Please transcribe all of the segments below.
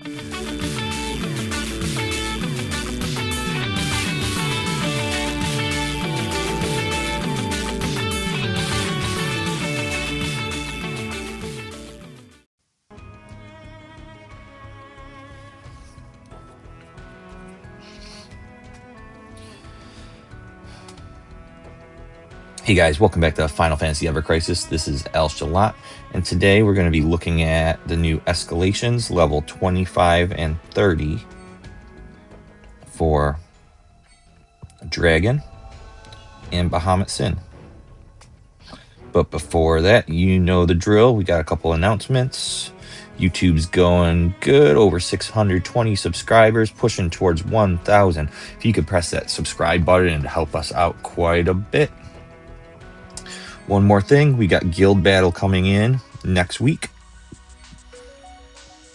Hey guys, welcome back to Final Fantasy Ever Crisis. This is El Shalat, and today we're going to be looking at the new escalations, level 25 and 30 for Dragon and Bahamut Sin. But before that, you know the drill. We got a couple announcements. YouTube's going good, over 620 subscribers, pushing towards 1,000. If you could press that subscribe button and help us out quite a bit. One more thing, we got Guild Battle coming in next week.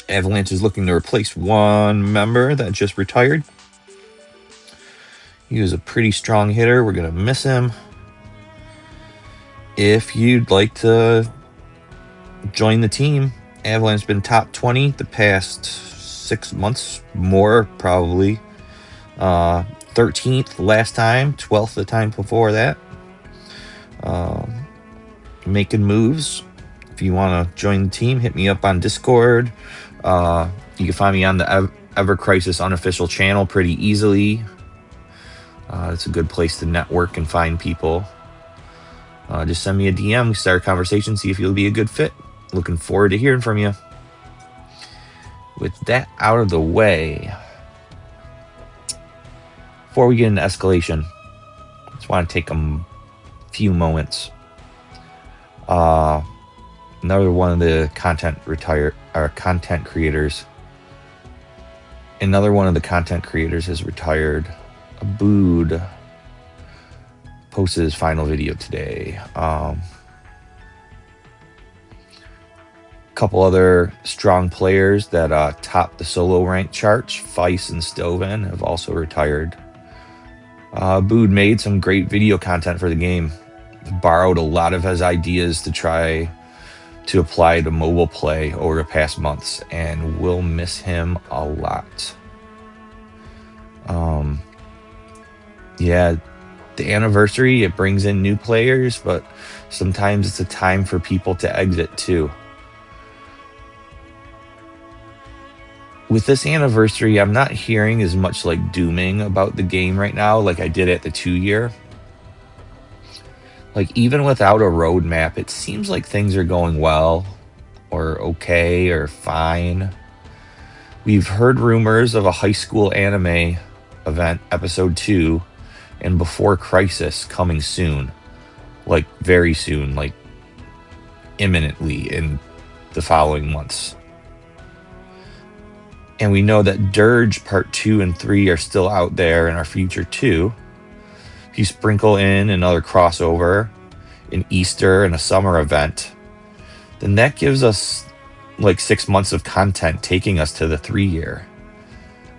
Avalanche is looking to replace one member that just retired. He was a pretty strong hitter. We're going to miss him. If you'd like to join the team, Avalanche has been top 20 the past 6 months, more probably. 13th last time, 12th the time before that. Making moves. If you want to join the team, hit me up on Discord. You can find me on the Ever Crisis unofficial channel pretty easily. It's a good place to network and find people. Just send me a DM, start a conversation, see if you'll be a good fit. Looking forward to hearing from you. With that out of the way, before we get into escalation, I just want to take a few moments. Another one of the content creators. Another one of the content creators has retired. Abood posted his final video today. Couple other strong players that top the solo rank charts, Feist and Stoven, have also retired. Abood made some great video content for the game. Borrowed a lot of his ideas to try to apply to mobile play over the past months, and we'll miss him a lot. Yeah, the anniversary, it brings in new players, but sometimes it's a time for people to exit too. With this anniversary, I'm not hearing as much like dooming about the game right now like I did at the 2-year. Like, even without a roadmap, it seems like things are going well, or okay, or fine. We've heard rumors of a high school anime event, episode 2, and Before Crisis coming soon. Like, very soon, like, imminently in the following months. And we know that Dirge Part 2 and 3 are still out there in our future too. If you sprinkle in another crossover, an Easter and a summer event, then that gives us like 6 months of content taking us to the 3-year.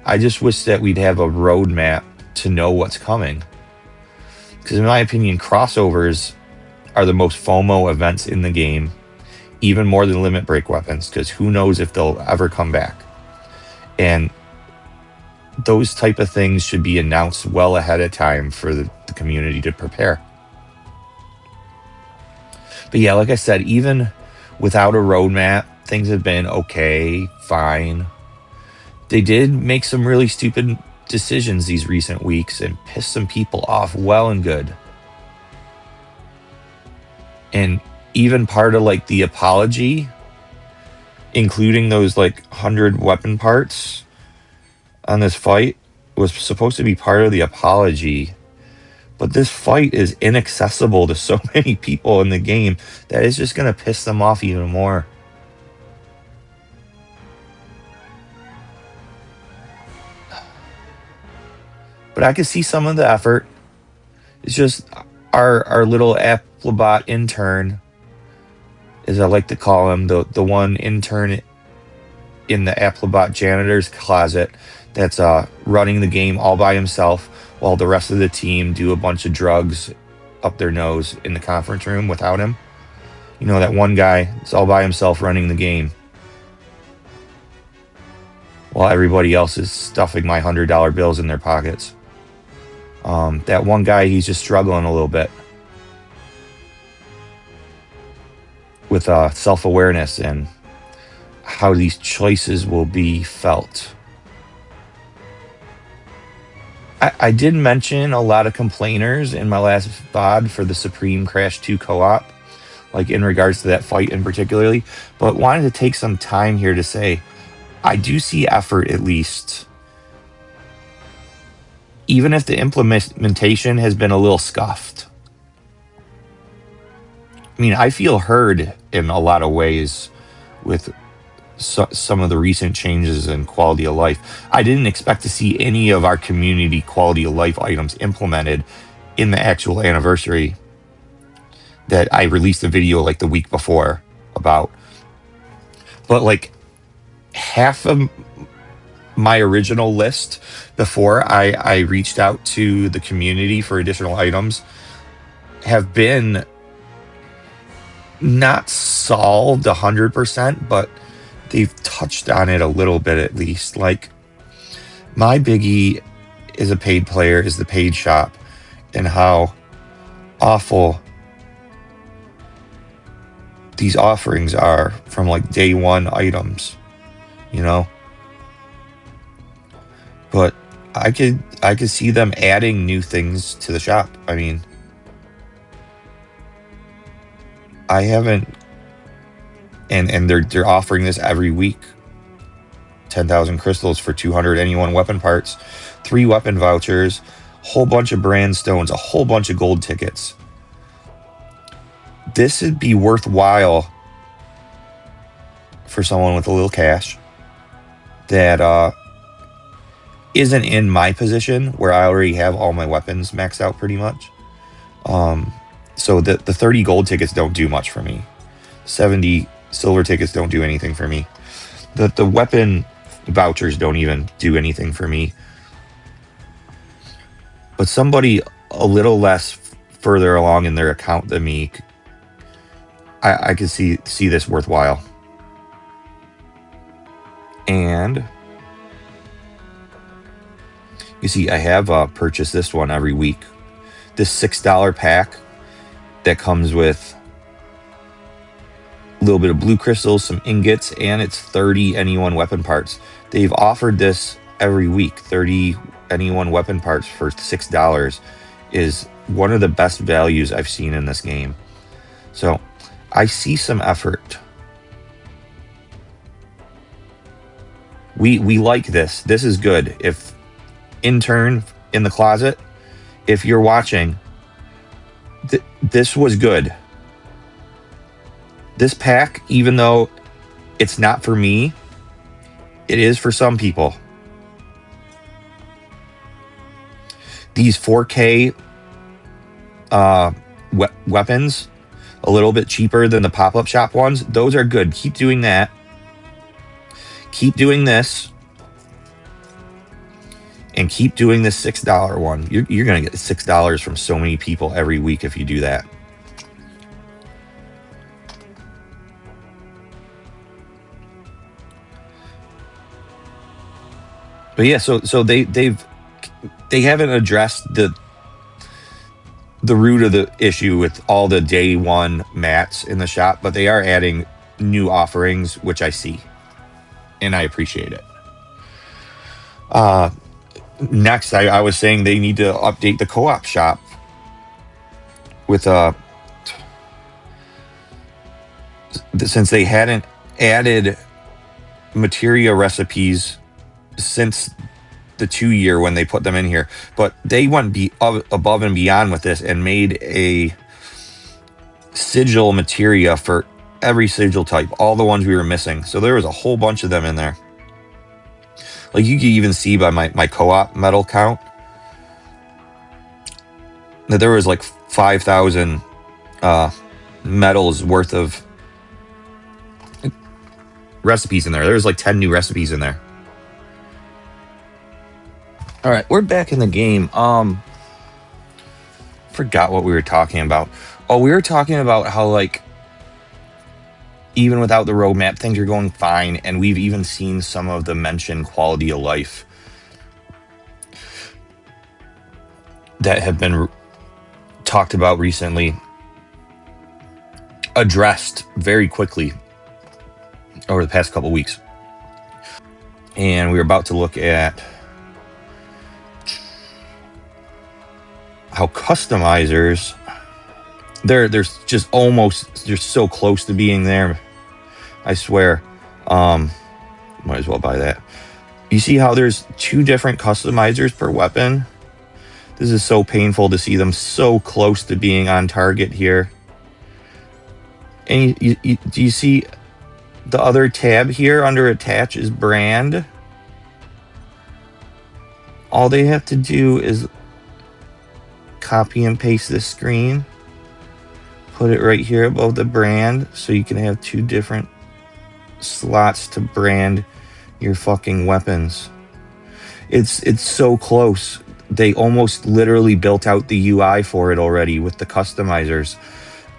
I just wish that we'd have a roadmap to know what's coming. Because in my opinion, crossovers are the most FOMO events in the game, even more than limit break weapons, because who knows if they'll ever come back. And those type of things should be announced well ahead of time for the community to prepare. But yeah, like I said, even without a roadmap, things have been okay, fine. They did make some really stupid decisions these recent weeks and pissed some people off well and good. And even part of like the apology, including those like 100 weapon parts on this fight, was supposed to be part of the apology. But this fight is inaccessible to so many people in the game that it's just going to piss them off even more. But I can see some of the effort. It's just our little Applebot intern, as I like to call him, the one intern in the Applebot janitor's closet that's running the game all by himself, while the rest of the team do a bunch of drugs up their nose in the conference room without him. You know, that one guy is all by himself running the game. while everybody else is stuffing my $100 bills in their pockets. That one guy, he's just struggling a little bit with self-awareness and how these choices will be felt. I did mention a lot of complainers in my last VOD for the Supreme Crash 2 co-op, like in regards to that fight in particularly, but wanted to take some time here to say, I do see effort at least. Even if the implementation has been a little scuffed. I mean, I feel heard in a lot of ways with some of the recent changes in quality of life. I didn't expect to see any of our community quality of life items implemented in the actual anniversary that I released a video like the week before about. But like half of my original list before I reached out to the community for additional items have been not solved 100%, but they've touched on it a little bit at least. Like, my biggie is a paid player, is the paid shop, and how awful these offerings are from like day one items, you know? But I could see them adding new things to the shop. I mean, I haven't, and they're offering this every week. 10,000 crystals for 200 anyone weapon parts, 3 weapon vouchers, whole bunch of brand stones, a whole bunch of gold tickets. This would be worthwhile for someone with a little cash that isn't in my position where I already have all my weapons maxed out pretty much. So the 30 gold tickets don't do much for me. 70 silver tickets don't do anything for me. The weapon vouchers don't even do anything for me. But somebody a little less further along in their account than me, I could see this worthwhile. And you see, I have purchased this one every week. This $6 pack that comes with a little bit of blue crystals, some ingots, and it's 30 anyone weapon parts. They've offered this every week. 30 anyone weapon parts for $6 is one of the best values I've seen in this game. So I see some effort. We like this. This is good. If intern in the closet, if you're watching, this was good. This pack, even though it's not for me, it is for some people. These 4K weapons, a little bit cheaper than the pop-up shop ones, those are good. Keep doing that. Keep doing this. And keep doing this $6 one. You're going to get $6 from so many people every week if you do that. But yeah, so they haven't addressed the root of the issue with all the day one mats in the shop, but they are adding new offerings, which I see, and I appreciate it. Next, I was saying they need to update the co-op shop with since they hadn't added materia recipes since the 2-year when they put them in here, but they went above and beyond with this and made a sigil materia for every sigil type, all the ones we were missing. So there was a whole bunch of them in there. Like, you can even see by my co-op medal count that there was like 5,000 medals worth of recipes in there. There was like 10 new recipes in there. All right, we're back in the game. Forgot what we were talking about. Oh, we were talking about how, like, even without the roadmap, things are going fine. And we've even seen some of the mentioned quality of life that have been talked about recently addressed very quickly over the past couple weeks. And we're about to look at how customizers, there's just almost, they're so close to being there. I swear. Might as well buy that. You see how there's 2 different customizers per weapon? This is so painful to see them so close to being on target here. And do you see the other tab here under attach is brand? All they have to do is copy and paste this screen, put it right here above the brand, so you can have 2 different slots to brand your fucking weapons. It's so close. They almost literally built out the UI for it already with the customizers.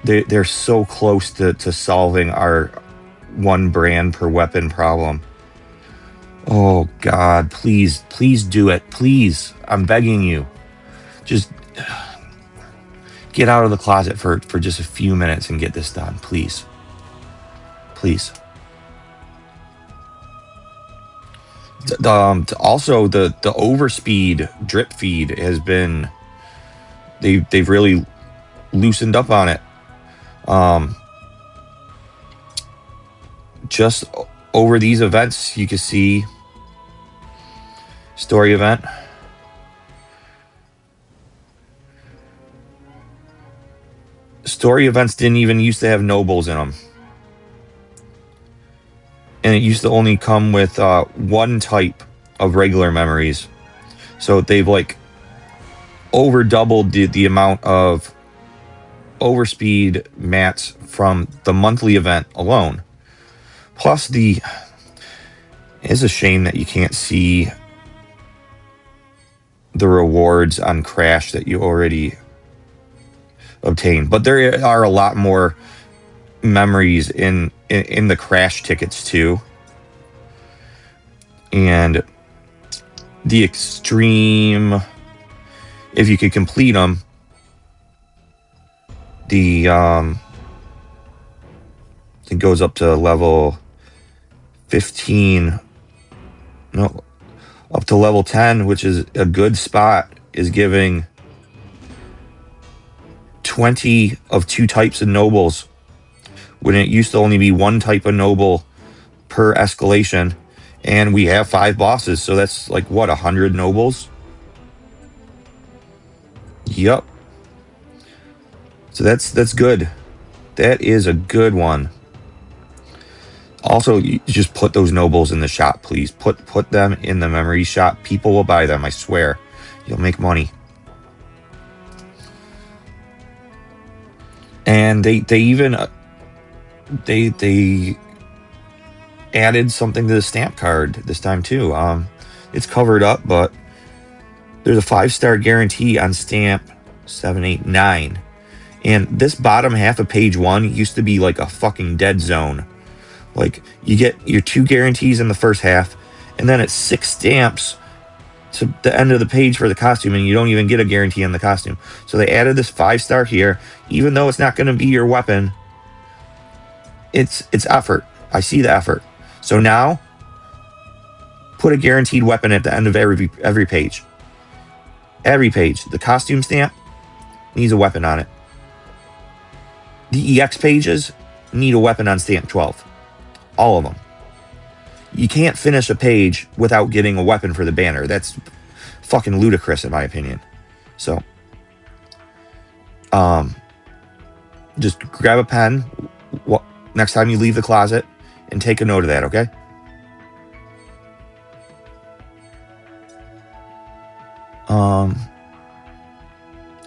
They're so close to solving our 1 brand per weapon problem. Oh God, please do it. Please, I'm begging you. Just get out of the closet for just a few minutes and get this done, please. Please. Also, the overspeed drip feed has been, they've really loosened up on it. Just over these events, you can see story event. Story events didn't even used to have nobles in them. And it used to only come with 1 type of regular memories. So they've like over doubled the amount of overspeed mats from the monthly event alone. Plus it's a shame that you can't see the rewards on Crash that you already obtained. But there are a lot more memories in the Crash tickets too. And the extreme, if you could complete them, it goes up to level 15, no, up to level 10, which is a good spot, is giving 20 of 2 types of nobles, when it used to only be 1 type of noble per escalation. And we have 5 bosses, so that's like, what, 100 nobles? Yep. So that's good. That is a good one. Also, you just put those nobles in the shop, please. Put them in the memory shop. People will buy them, I swear. You'll make money. And they even they added something to the stamp card this time too. It's covered up, but there's a 5-star guarantee on stamp 789. And this bottom half of page 1 used to be like a fucking dead zone. Like, you get your 2 guarantees in the first half, and then it's 6 stamps to the end of the page for the costume, and you don't even get a guarantee on the costume. So they added this 5-star here, even though it's not going to be your weapon. It's effort. I see the effort. So now, put a guaranteed weapon at the end of every page. Every page. The costume stamp needs a weapon on it. The EX pages need a weapon on stamp 12. All of them. You can't finish a page without getting a weapon for the banner. That's fucking ludicrous in my opinion. So, just grab a pen next time you leave the closet and take a note of that, okay?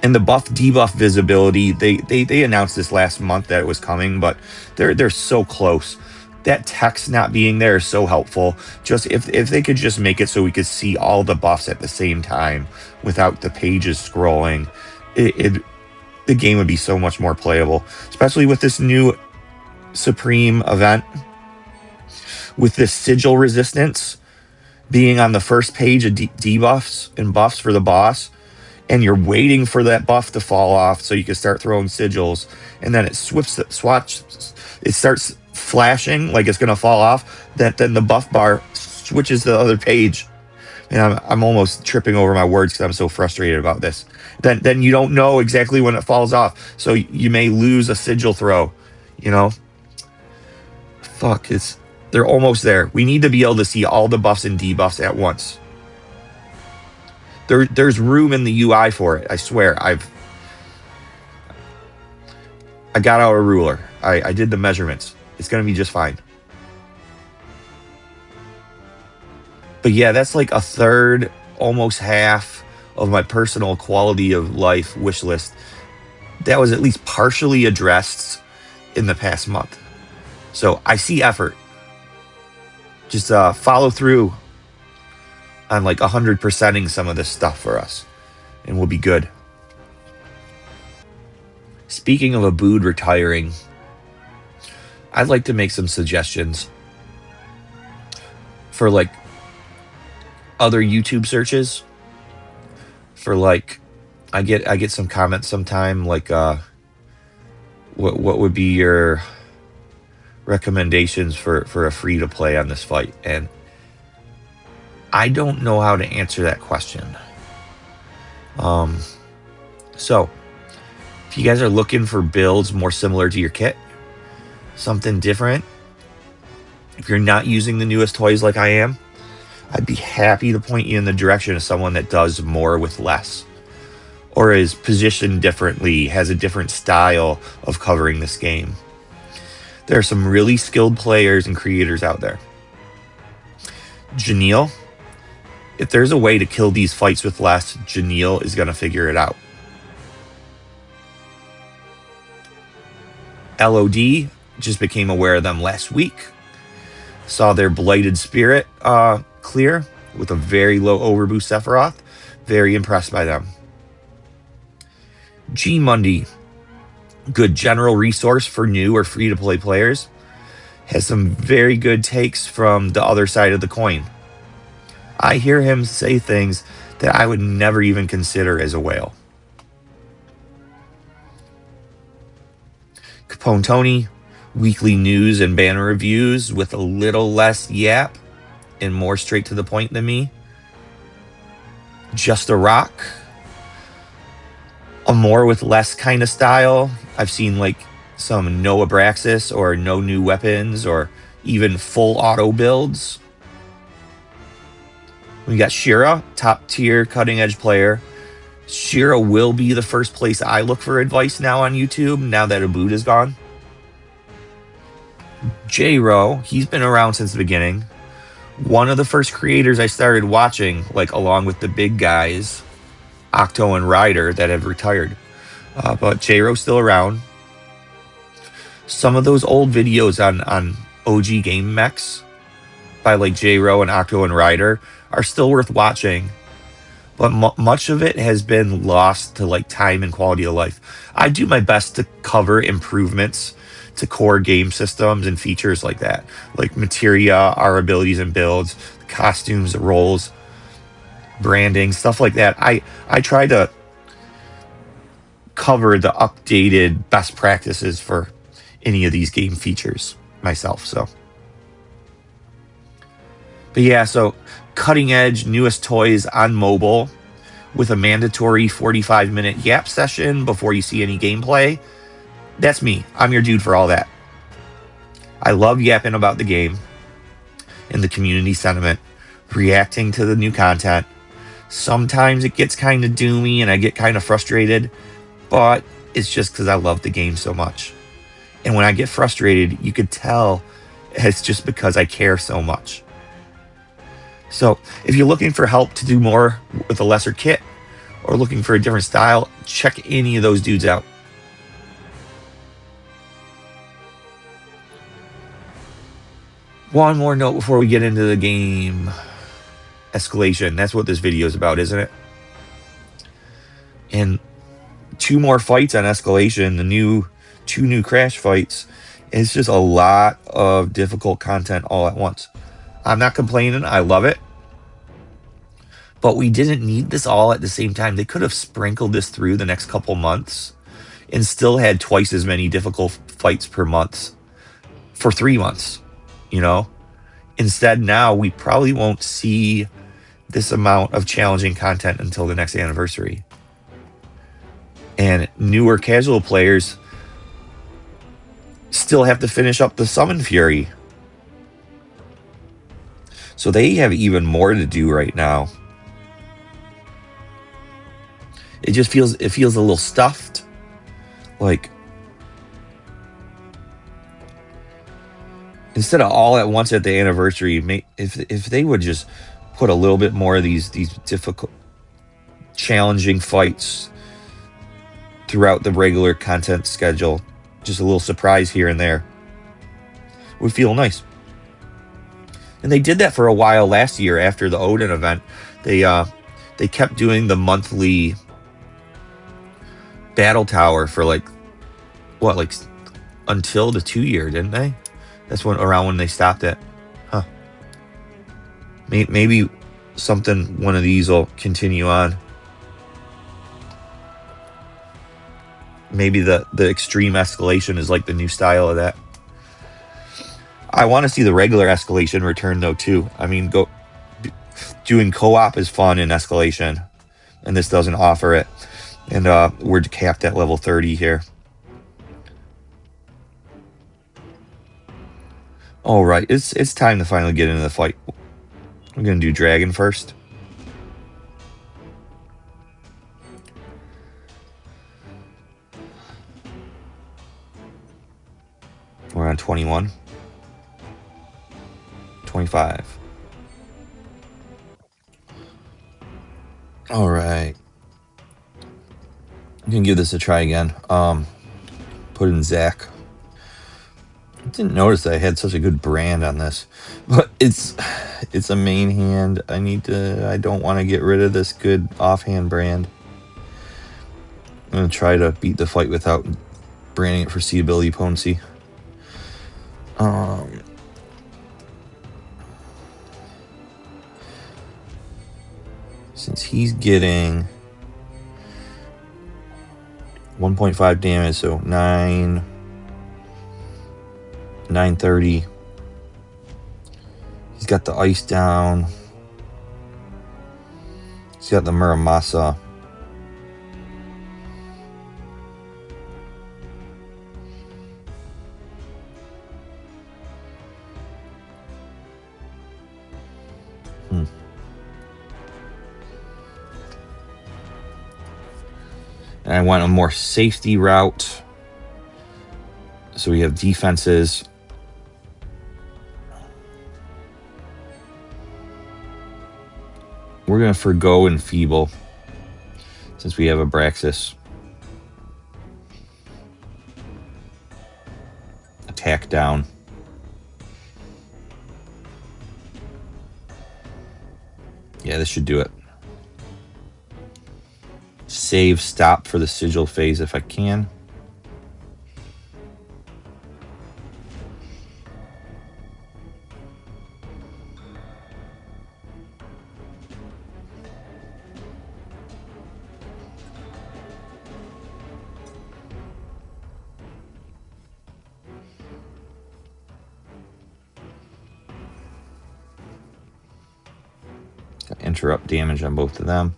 And the buff debuff visibility, they announced this last month that it was coming, but they're so close. That text not being there is so helpful. Just if they could just make it so we could see all the buffs at the same time without the pages scrolling, the game would be so much more playable. Especially with this new Supreme event with this sigil resistance being on the first page of debuffs and buffs for the boss, and you're waiting for that buff to fall off so you can start throwing sigils, and then it it starts flashing like it's going to fall off, then the buff bar switches to the other page, and I'm almost tripping over my words because I'm so frustrated about this. Then you don't know exactly when it falls off, so you may lose a sigil throw, you know? Fuck, they're almost there. We need to be able to see all the buffs and debuffs at once. There's room in the UI for it. I swear. I got out a ruler. I did the measurements. It's gonna be just fine. But yeah, that's like a third, almost half of my personal quality of life wish list that was at least partially addressed in the past month. So I see effort. Just follow through on like 100%ing some of this stuff for us, and we'll be good. Speaking of Abood retiring, I'd like to make some suggestions for like other YouTube searches. For like, I get some comments sometime like, what would be your recommendations for a free to play on this fight? And I don't know how to answer that question. So if you guys are looking for builds more similar to your kit, something different, if you're not using the newest toys like I am, I'd be happy to point you in the direction of someone that does more with less, or is positioned differently, has a different style of covering this game. There are some really skilled players and creators out there. Janelle, if there's a way to kill these fights with less, Janelle is going to figure it out. LOD, just became aware of them last week. Saw their Blighted Spirit clear with a very low overboost Sephiroth. Very impressed by them. G Mundy, good general resource for new or free-to-play players. Has some very good takes from the other side of the coin. I hear him say things that I would never even consider as a whale. Capone Tony, weekly news and banner reviews with a little less yap and more straight to the point than me. Just a Rock, a more with less kind of style. I've seen like some no Abraxas or no new weapons or even full auto builds. We got Shira, top tier cutting edge player. Shira will be the first place I look for advice now on YouTube, now that Abood is gone. J-Ro, he's been around since the beginning. One of the first creators I started watching, like along with the big guys, Octo and Ryder, that have retired. But J-Ro's still around. Some of those old videos on OG Game Mechs by like J-Ro and Octo and Ryder are still worth watching. But much of it has been lost to like time and quality of life. I do my best to cover improvements to core game systems and features like that, like materia, our abilities and builds, costumes, roles, branding, stuff like that. I try to cover the updated best practices for any of these game features myself. So, but yeah, so cutting edge, newest toys on mobile with a mandatory 45-minute yap session before you see any gameplay. That's me. I'm your dude for all that. I love yapping about the game and the community sentiment, reacting to the new content. Sometimes it gets kind of doomy and I get kind of frustrated, but it's just because I love the game so much. And when I get frustrated, you could tell it's just because I care so much. So if you're looking for help to do more with a lesser kit or looking for a different style, check any of those dudes out. One more note before we get into the game. Escalation. That's what this video is about, isn't it? And 2 more fights on Escalation. Two new crash fights It's just a lot of difficult content all at once. I'm not complaining. I love it. But we didn't need this all at the same time. They could have sprinkled this through the next couple months and still had twice as many difficult fights per month for 3 months, you know? Instead, now we probably won't see this amount of challenging content until the next anniversary. And newer casual players still have to finish up the Summon Fury. So they have even more to do right now. It just feels a little stuffed. Like, instead of all at once at the anniversary, if they would just put a little bit more of these difficult, challenging fights throughout the regular content schedule, just a little surprise here and there, would feel nice. And they did that for a while last year after the Odin event. They kept doing the monthly battle tower for like until the 2-year, didn't they? That's around when they stopped it. Huh. Maybe one of these will continue on. Maybe the extreme escalation is like the new style of that. I want to see the regular escalation return though too. I mean, doing co-op is fun in escalation, and this doesn't offer it. And we're capped at level 30 here. All right, it's time to finally get into the fight. I'm gonna do Dragon first. We're on 21. 25. All right. I'm gonna give this a try again. Put in Zach. I didn't notice that I had such a good brand on this, but it's a main hand. I don't want to get rid of this good offhand brand. I'm gonna try to beat the fight without branding it for seeability potency. Since he's getting 1.5 damage, so 930. He's got the ice down. He's got the Muramasa. And I went a more safety route. So we have defenses. We're going to forgo Enfeeble since we have Abraxas. Attack down. Yeah, this should do it. Save stop for the sigil phase if I can. Got interrupt damage on both of them.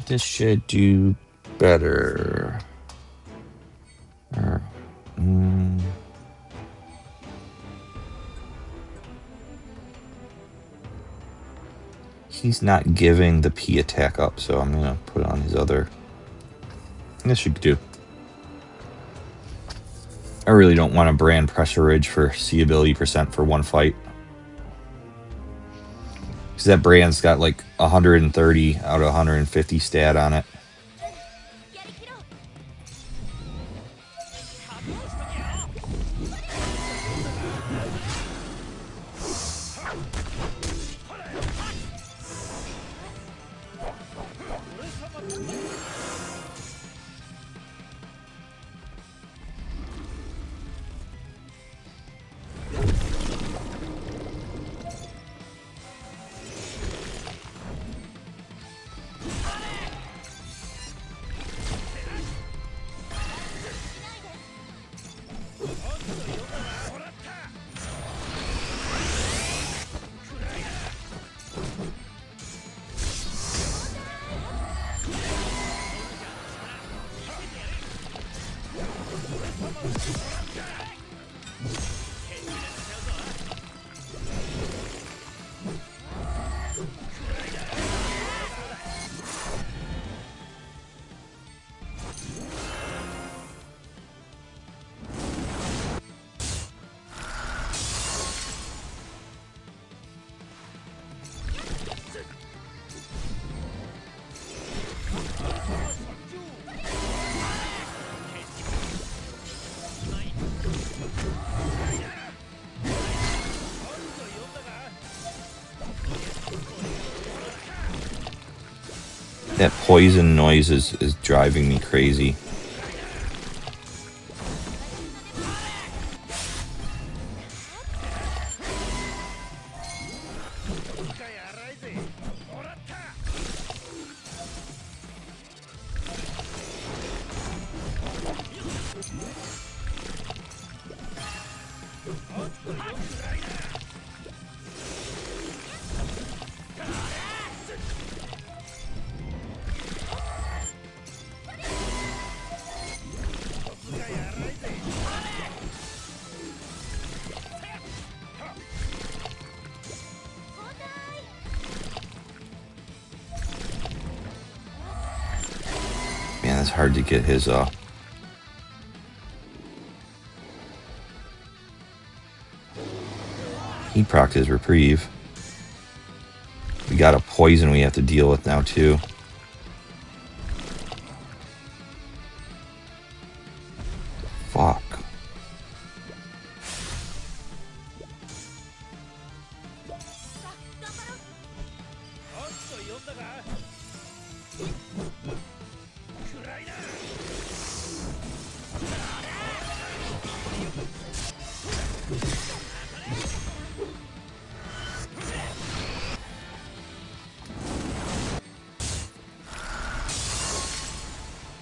This should do better. He's not giving the P attack up, so I'm going to put on his other. This should do. I really don't want to brand Pressure Ridge for seeability % for one fight. Because that brand's got like 130 out of 150 stat on it. That poison noise is driving me crazy. Man, it's hard to get his he procced his reprieve. We got a poison we have to deal with now too. Fuck.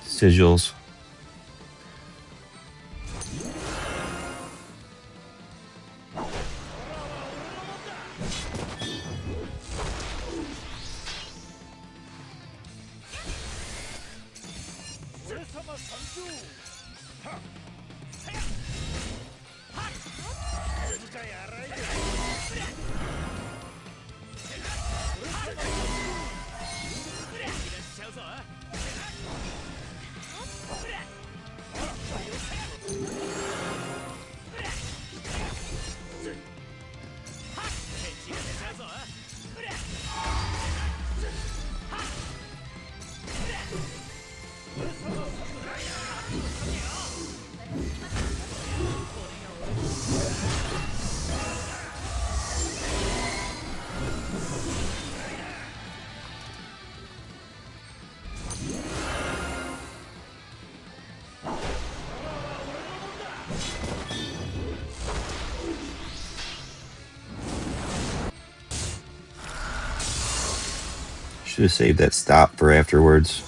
Sigils. Should have saved that stop for afterwards.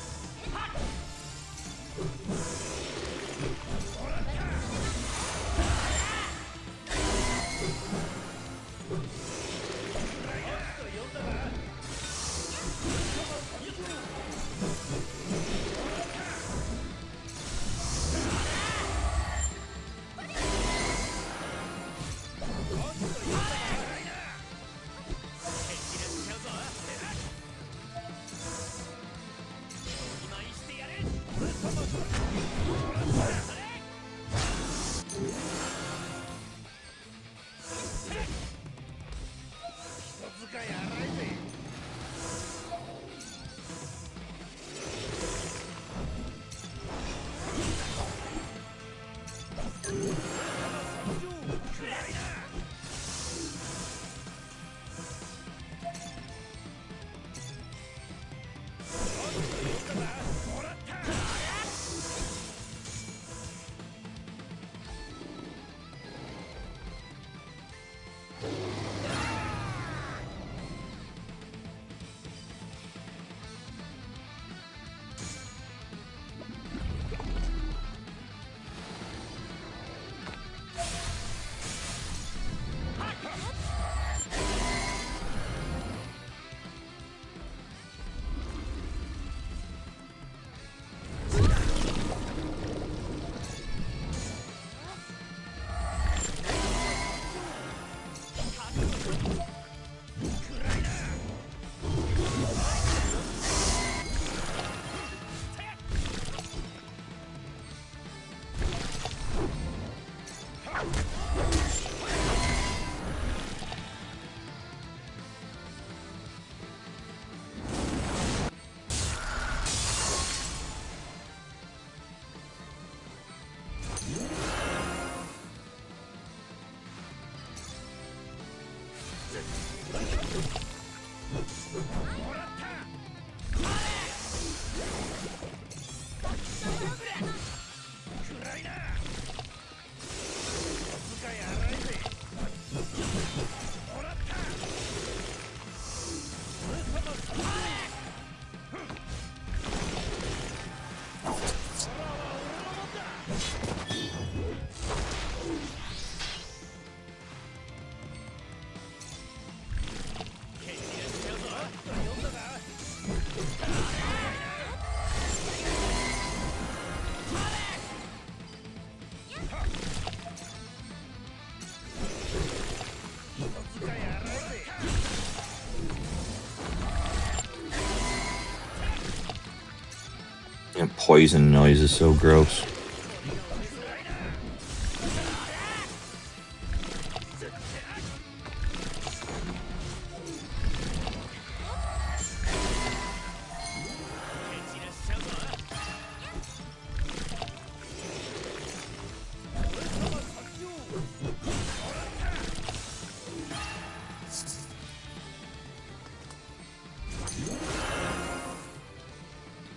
poison noise is so gross.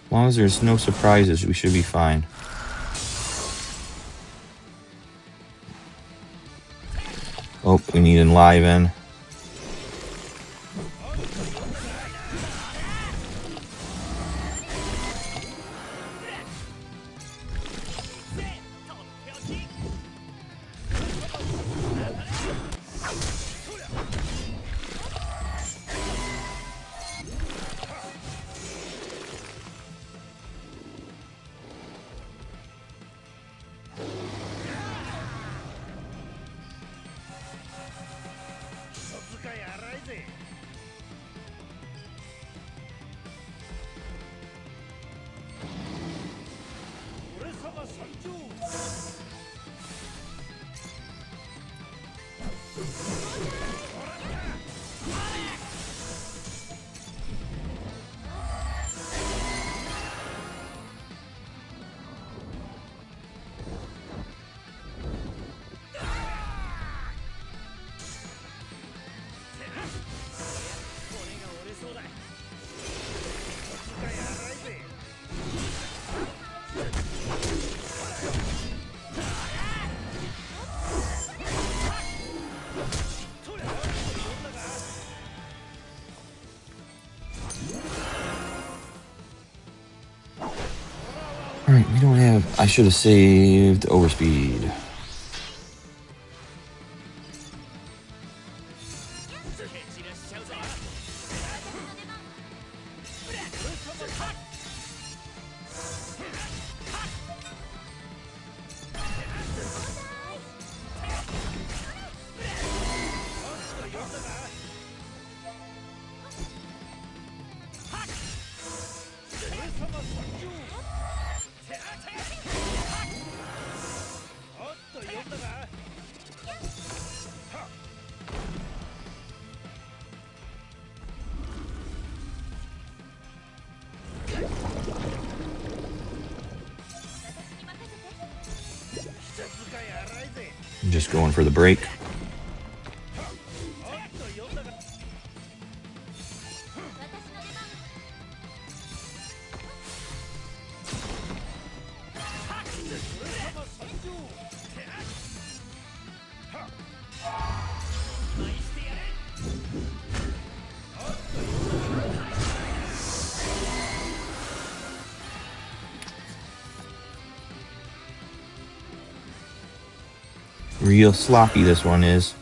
As long as there's no surprises, we should be fine. Oh, we need enliven. Alright, we don't have... I should have saved overspeed. I'm just going for the break. Real sloppy this one is.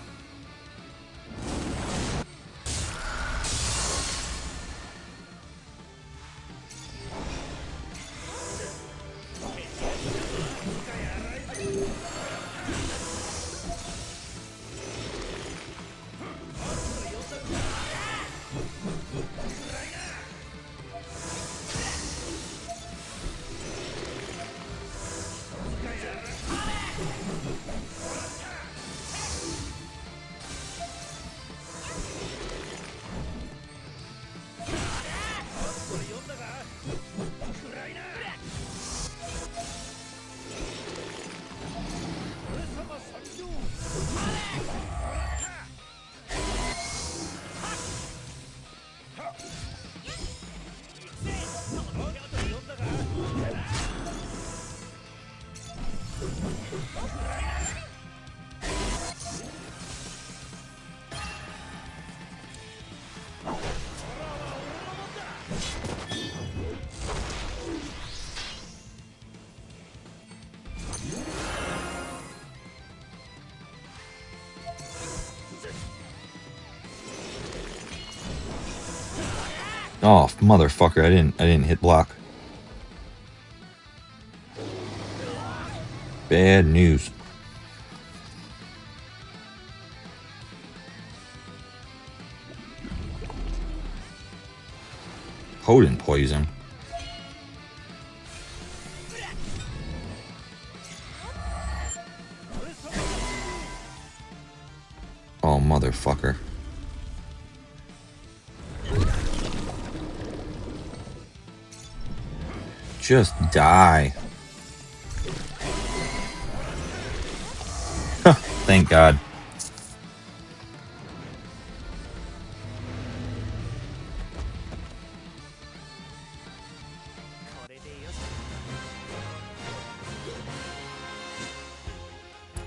Oh, motherfucker, I didn't hit block. Bad news. Potent poison. motherfucker. Just die. Thank God.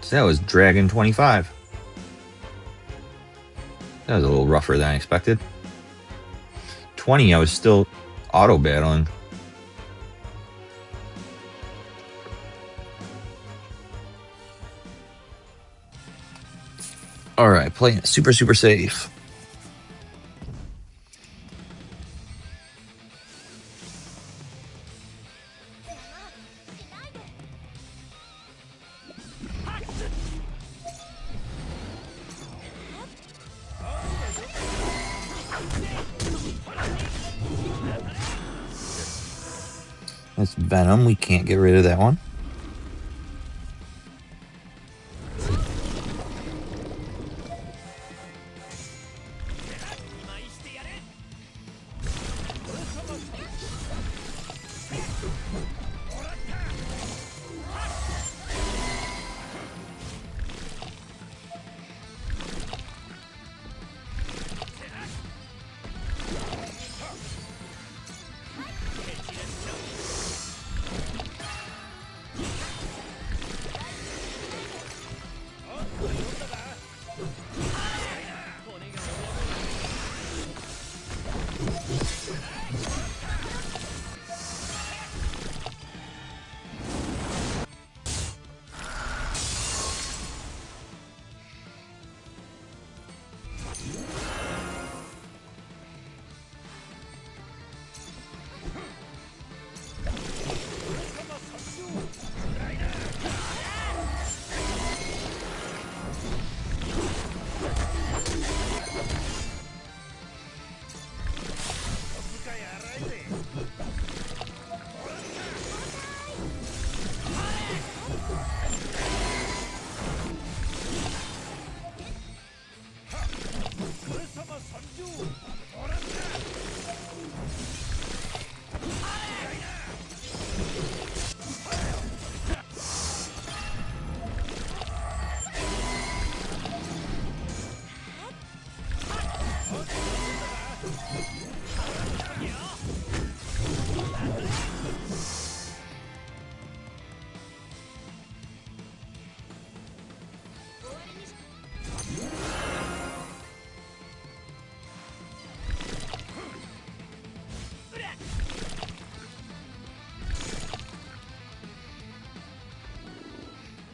So that was Dragon 25. That was a little rougher than I expected. 20, I was still auto battling. All right, playing it super safe. That's Venom. We can't get rid of that one.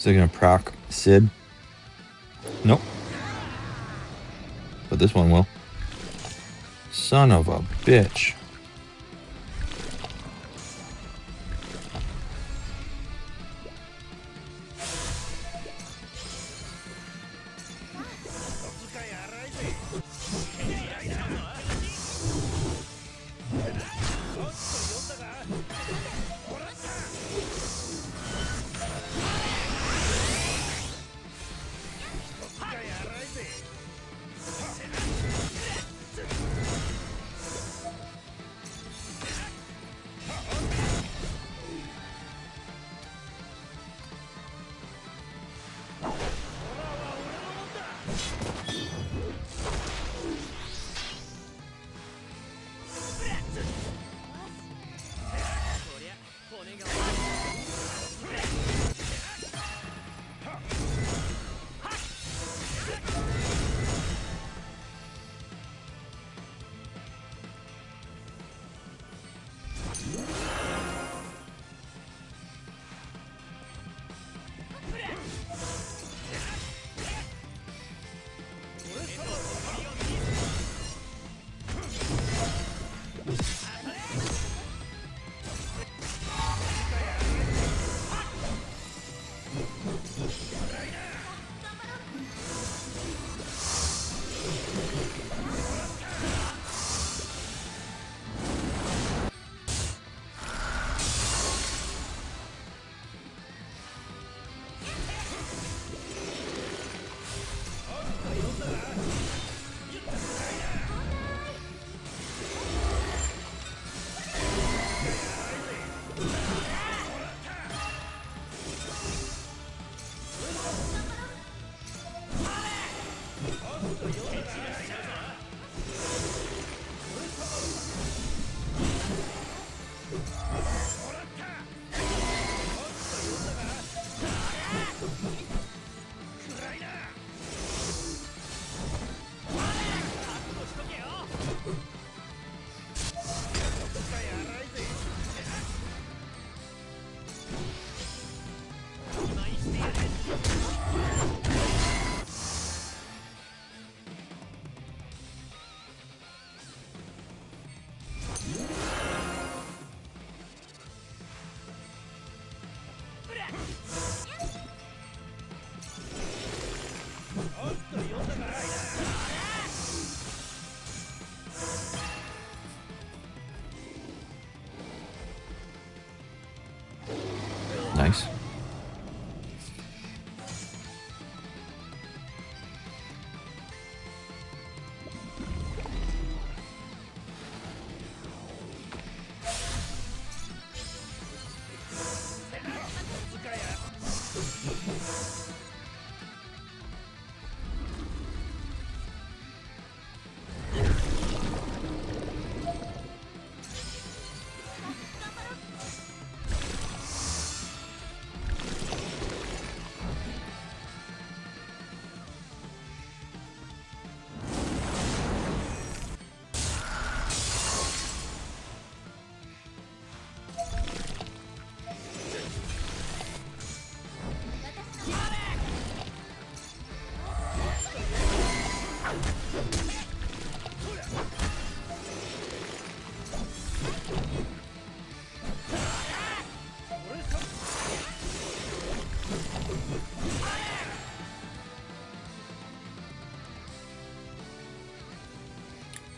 Is it gonna proc Sid? Nope. But this one will. Son of a bitch. Nice.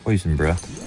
Poison breath.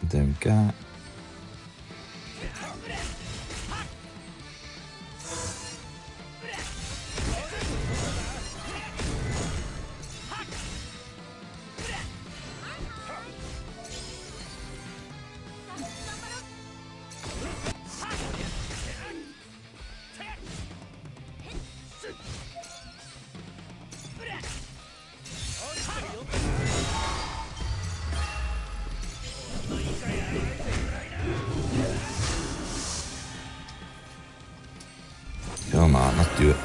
Then we got. Come on, let's do it.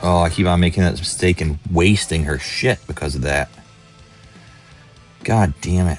Oh, I keep on making that mistake and wasting her shit because of that. God damn it.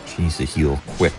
She needs to heal quick.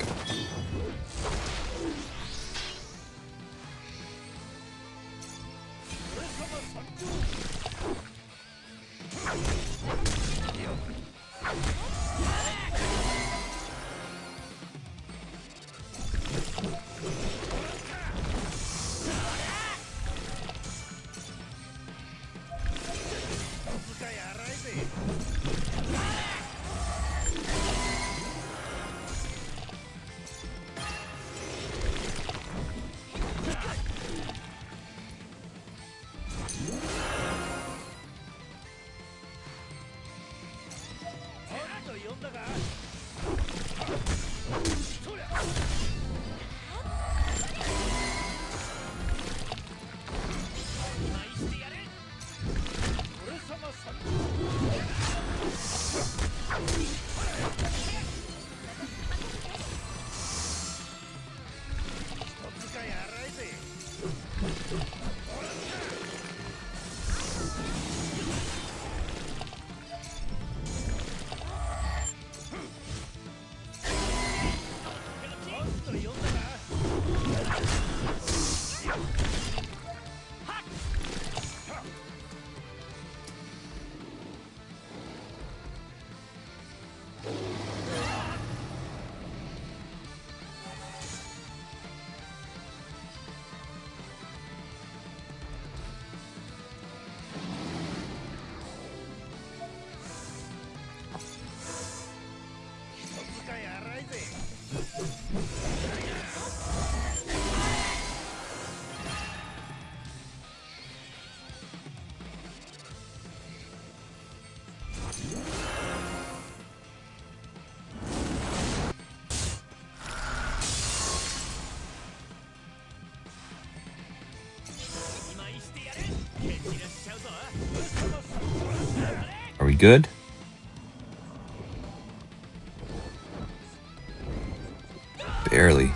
Are we good? Barely.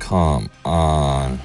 Come on.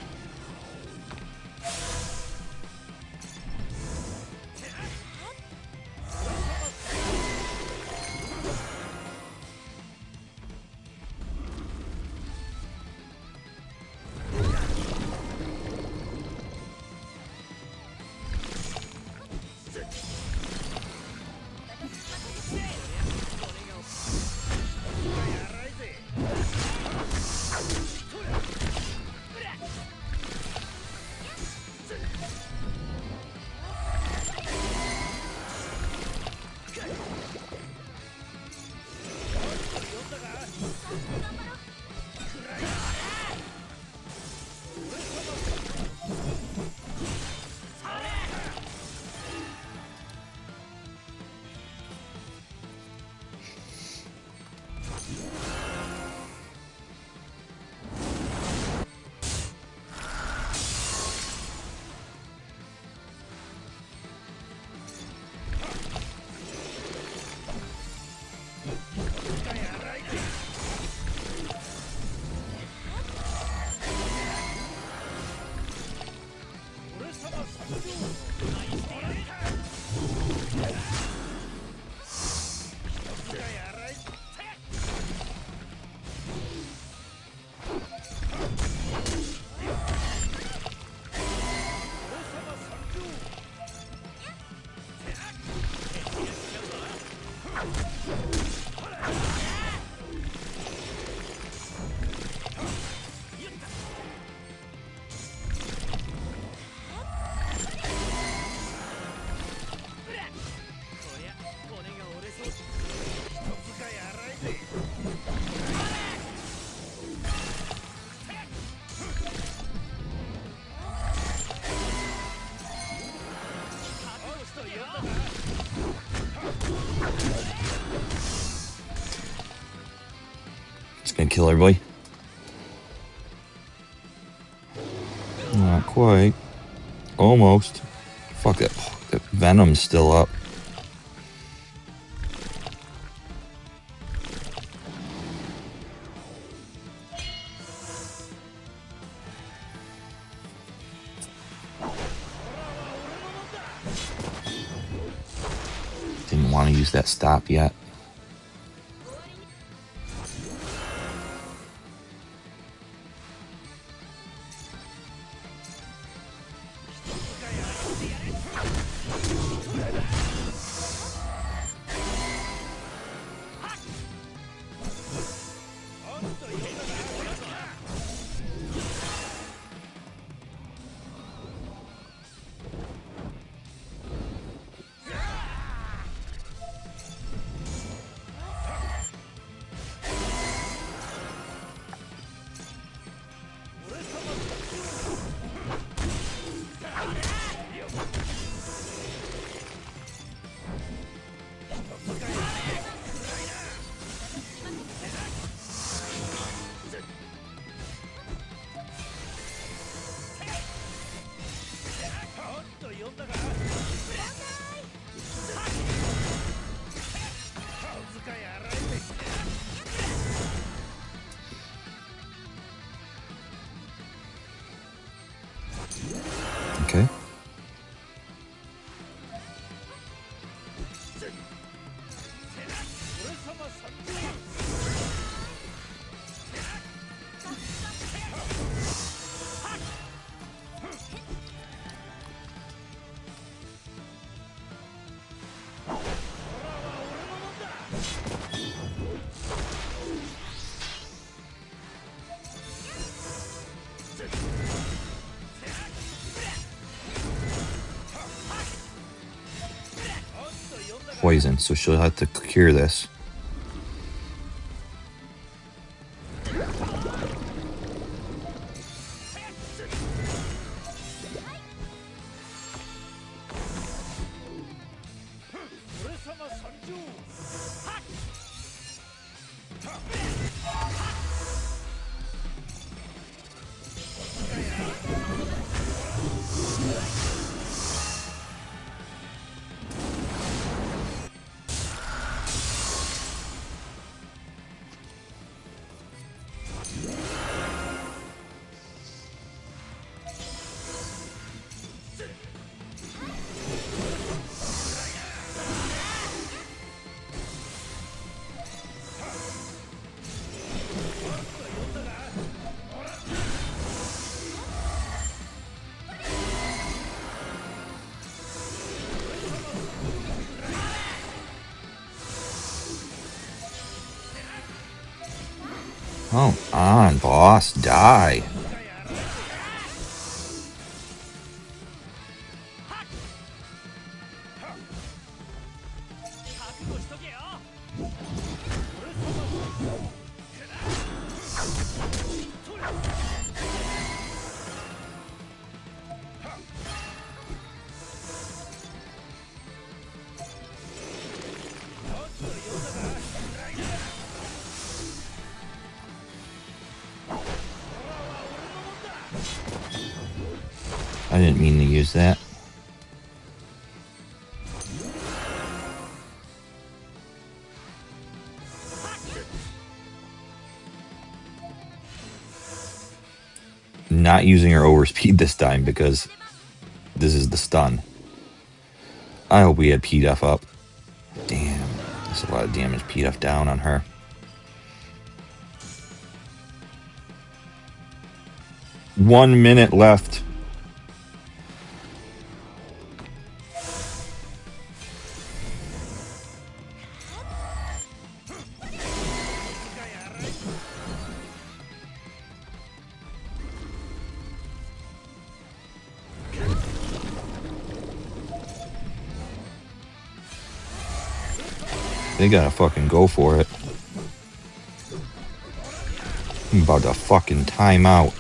Gonna kill everybody. Not quite. Almost. Fuck that. That venom's still up. Didn't want to use that stop yet. Okay. Poison, so she'll have to cure this. Come on, boss, die. I didn't mean to use that. Not using her overspeed this time because this is the stun. I hope we had PDF up. Damn, that's a lot of damage PDF down on her. One minute left. They gotta fucking go for it. I'm about to fucking time out.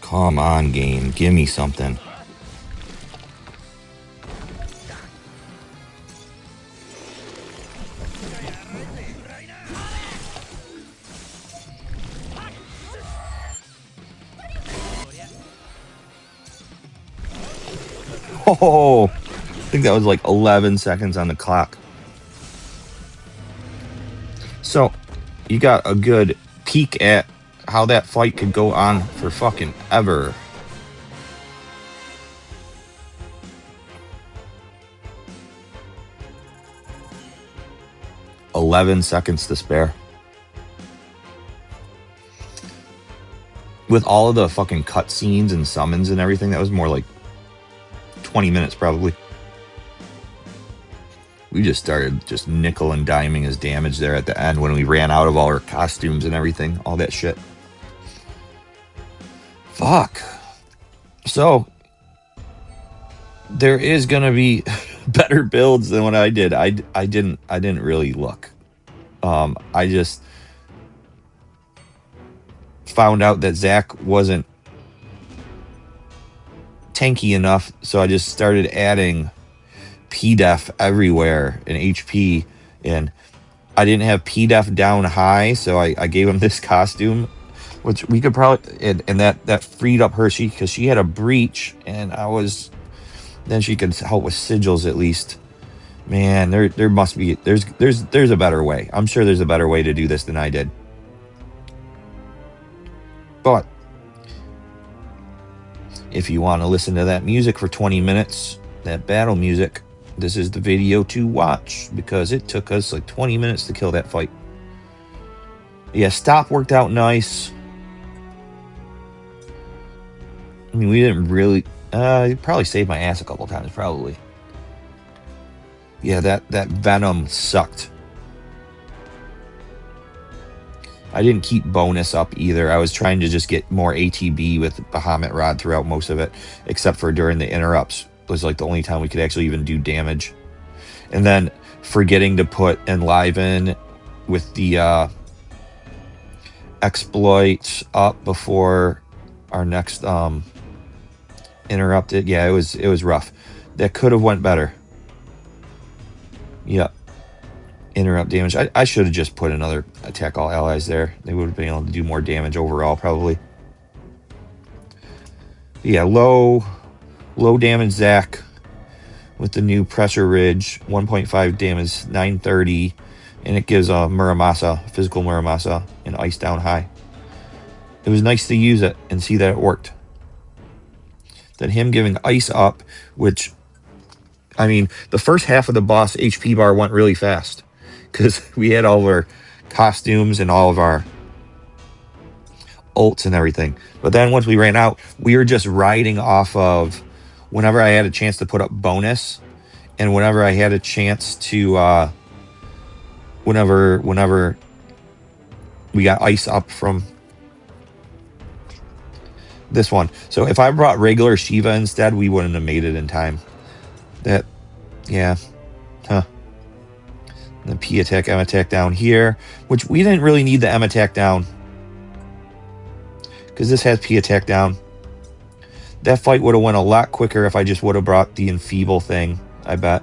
Come on, game. Give me something. Oh, I think that was like 11 seconds on the clock. So you got a good peek at how that fight could go on for fucking ever. "11 seconds to spare." With all of the fucking cutscenes and summons and everything, that was more like 20 minutes probably. We just started just nickel and diming his damage there at the end when we ran out of all our costumes and everything, all that shit. Fuck. So there is gonna be better builds than what I did. I didn't really look. I just found out that Zach wasn't tanky enough, so I just started adding P-Def everywhere in HP, and I didn't have P-Def down high, so I gave him this costume, which we could probably, and that freed up her, because she had a breach, and then she could help with sigils at least. Man, there must be, there's a better way. I'm sure there's a better way to do this than I did. But if you want to listen to that music for 20 minutes, that battle music, this is the video to watch, because it took us like 20 minutes to kill that fight. Yeah, stop worked out nice. I mean, we didn't really, probably saved my ass a couple times, probably. Yeah, that Venom sucked. I didn't keep bonus up either. I was trying to just get more ATB with Bahamut Rod throughout most of it, except for during the interrupts. It was like the only time we could actually even do damage. And then forgetting to put Enliven with the exploit up before our next interrupted. Yeah, it was rough. That could have went better. Yep. Interrupt damage. I should have just put another attack all allies there. They would have been able to do more damage overall, probably. Yeah, low damage Zach with the new pressure ridge, 1.5 damage, 930, and it gives a Muramasa, physical Muramasa, and ice down high. It was nice to use it and see that it worked. Then him giving ice up, which, I mean, the first half of the boss HP bar went really fast, because we had all of our costumes and all of our ults and everything. But then once we ran out, we were just riding off of whenever I had a chance to put up bonus, and whenever I had a chance to, whenever we got ice up from this one. So if I brought regular Shiva instead, we wouldn't have made it in time. Yeah. Huh. The P attack, M attack down here, which we didn't really need the M attack down, because this has P attack down. That fight would have went a lot quicker if I just would have brought the enfeeble thing, I bet.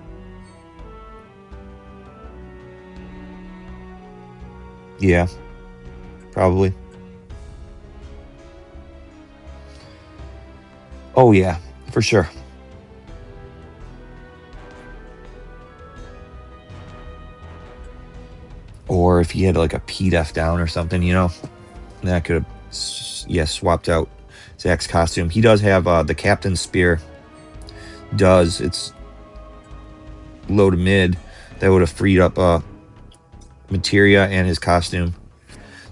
Yeah, probably. Oh yeah, for sure. Or if he had like a P-Def down or something, that could have, swapped out Zach's costume. He does have the Captain's Spear. It's low to mid. That would have freed up materia and his costume.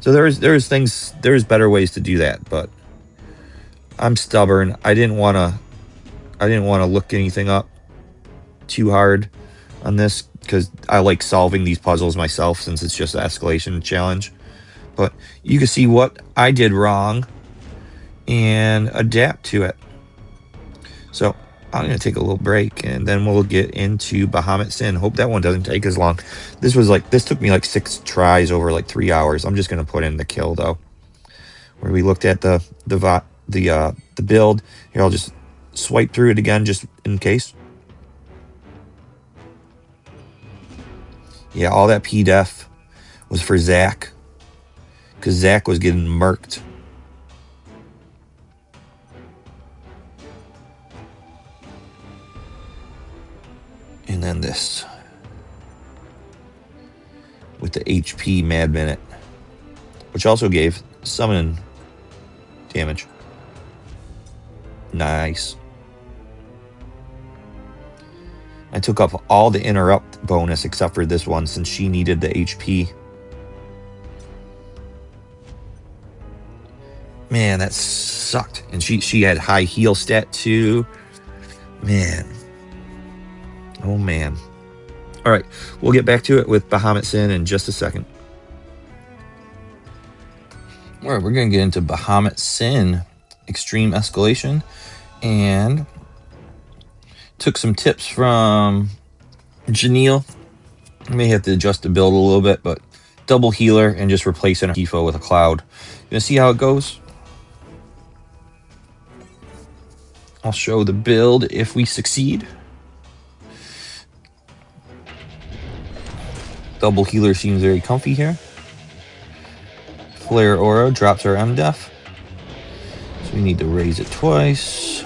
So there's better ways to do that, but I'm stubborn. I didn't want to look anything up too hard on this, because I like solving these puzzles myself, since it's just an escalation challenge. But you can see what I did wrong and adapt to it. So I'm going to take a little break, and then we'll get into Bahamut Sin. Hope that one doesn't take as long. This took me like 6 tries over like 3 hours. I'm just going to put in the kill, though, where we looked at the the build. Here, I'll just swipe through it again just in case. Yeah, all that P-Def was for Zach, because Zach was getting murked. And then this with the HP Mad Minute, which also gave summon damage. Nice. I took off all the interrupt bonus except for this one since she needed the HP. Man, that sucked. And she had high heal stat too. Man. Oh man. All right, we'll get back to it with Bahamut Sin in just a second. All right, we're going to get into Bahamut Sin Extreme Escalation, and took some tips from Janelle. I may have to adjust the build a little bit, but double healer and just replacing a Tifo with a cloud. Gonna see how it goes. I'll show the build if we succeed. Double healer seems very comfy here. Flare Aura drops our MDef. So we need to raise it twice.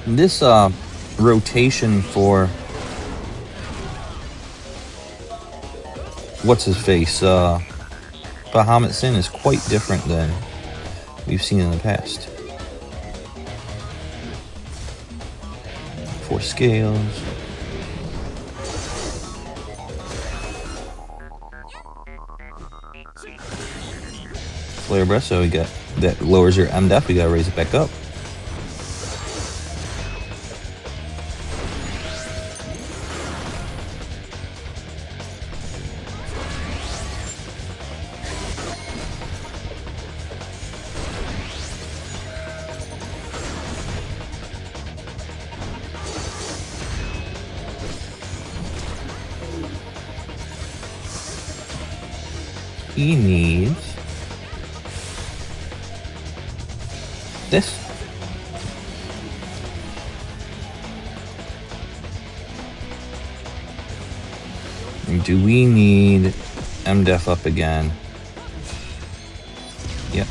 This rotation for what's his face Bahamut Sin is quite different than we've seen in the past. 4 scales. Flare Breath, so we got that lowers your MDef, we gotta raise it back up. He needs this. Do we need MDef up again? Yep.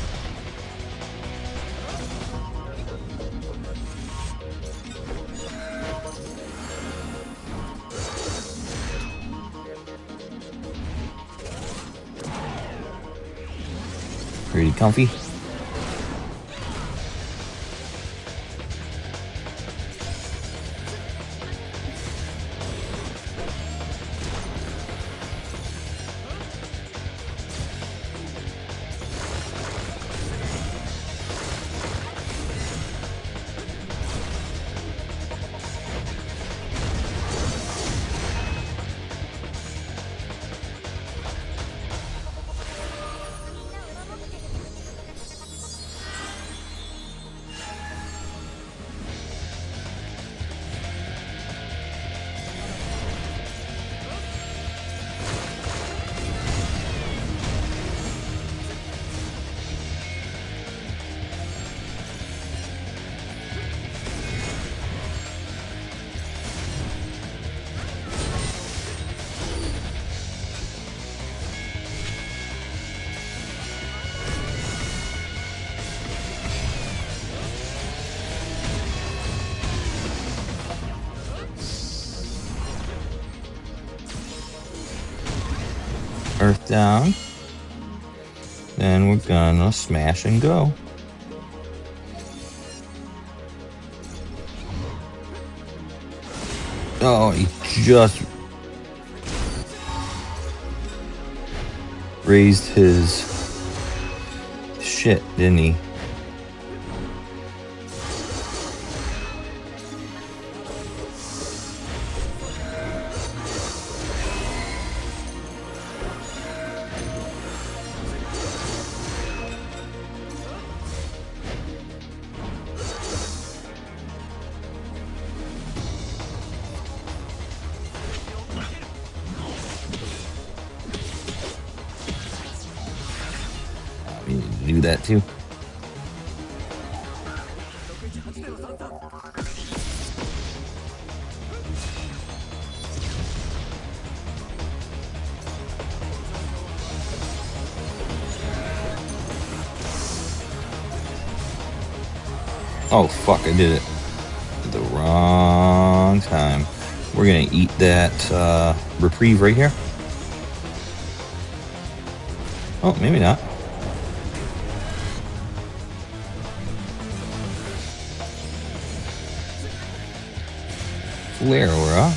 Pretty comfy. Earth down. Then we're gonna smash and go. Oh, he just raised his shit, didn't he? We need to do that too. Oh fuck, I did it at the wrong time. We're gonna eat that reprieve right here. Oh, maybe not. Flare aura.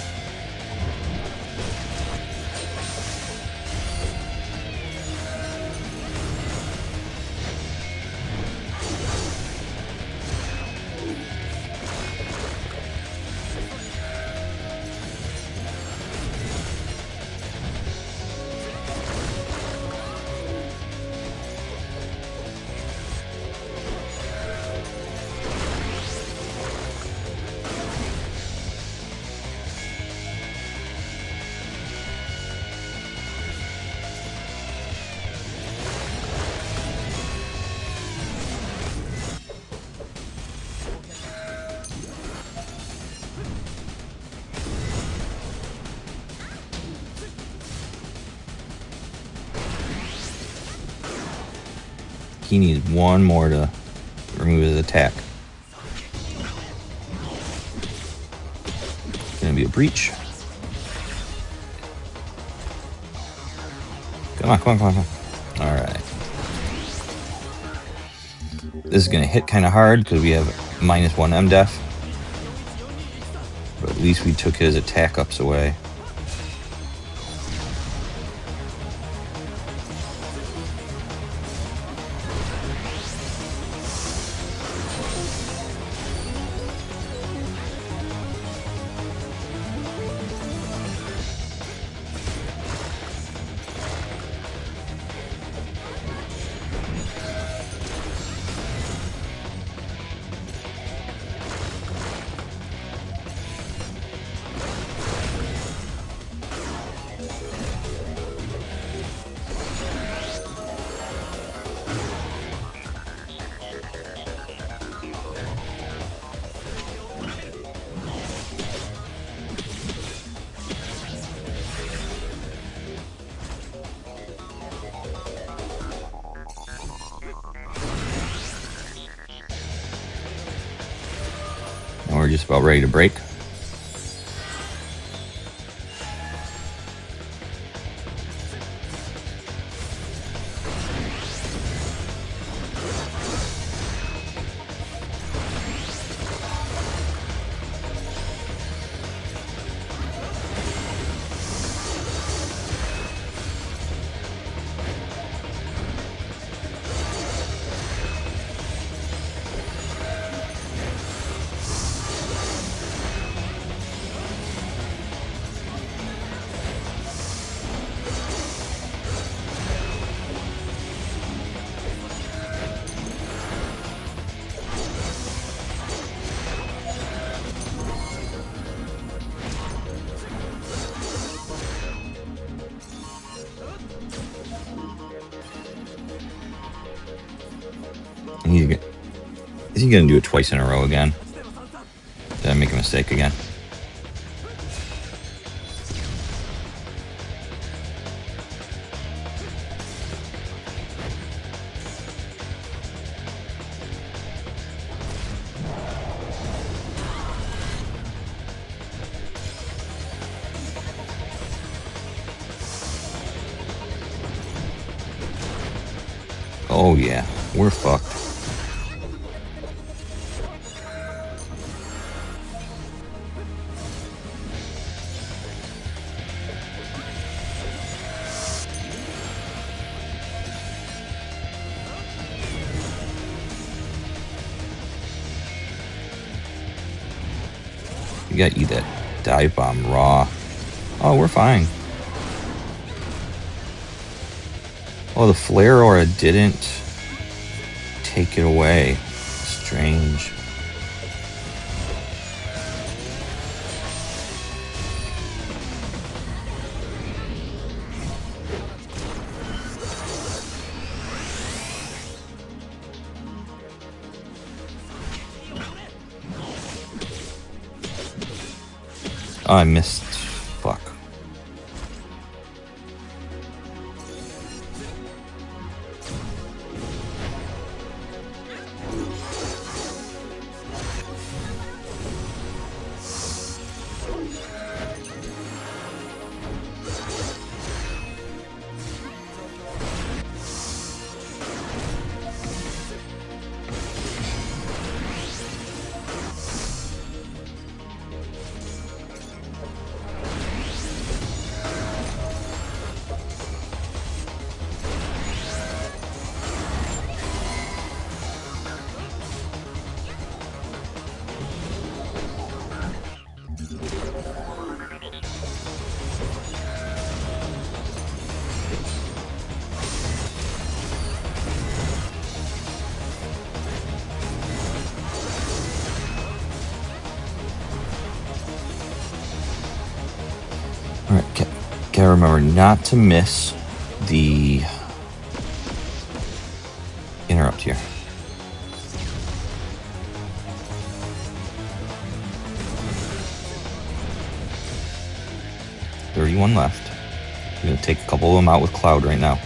He needs one more to remove his attack. Gonna be a breach. Come on, come on, come on, come on. Alright. This is gonna hit kind of hard because we have -1 MDef. But at least we took his attack ups away. And we're just about ready to break. Is he going to do it twice in a row again? Did I make a mistake again? Oh yeah, we're fucked. You gotta eat that dive bomb raw. Oh, we're fine. Oh, the flare aura didn't take it away. Strange. Oh, I missed. Fuck. Alright, gotta remember not to miss the interrupt here. $31 left. I'm gonna take a couple of them out with Cloud right now.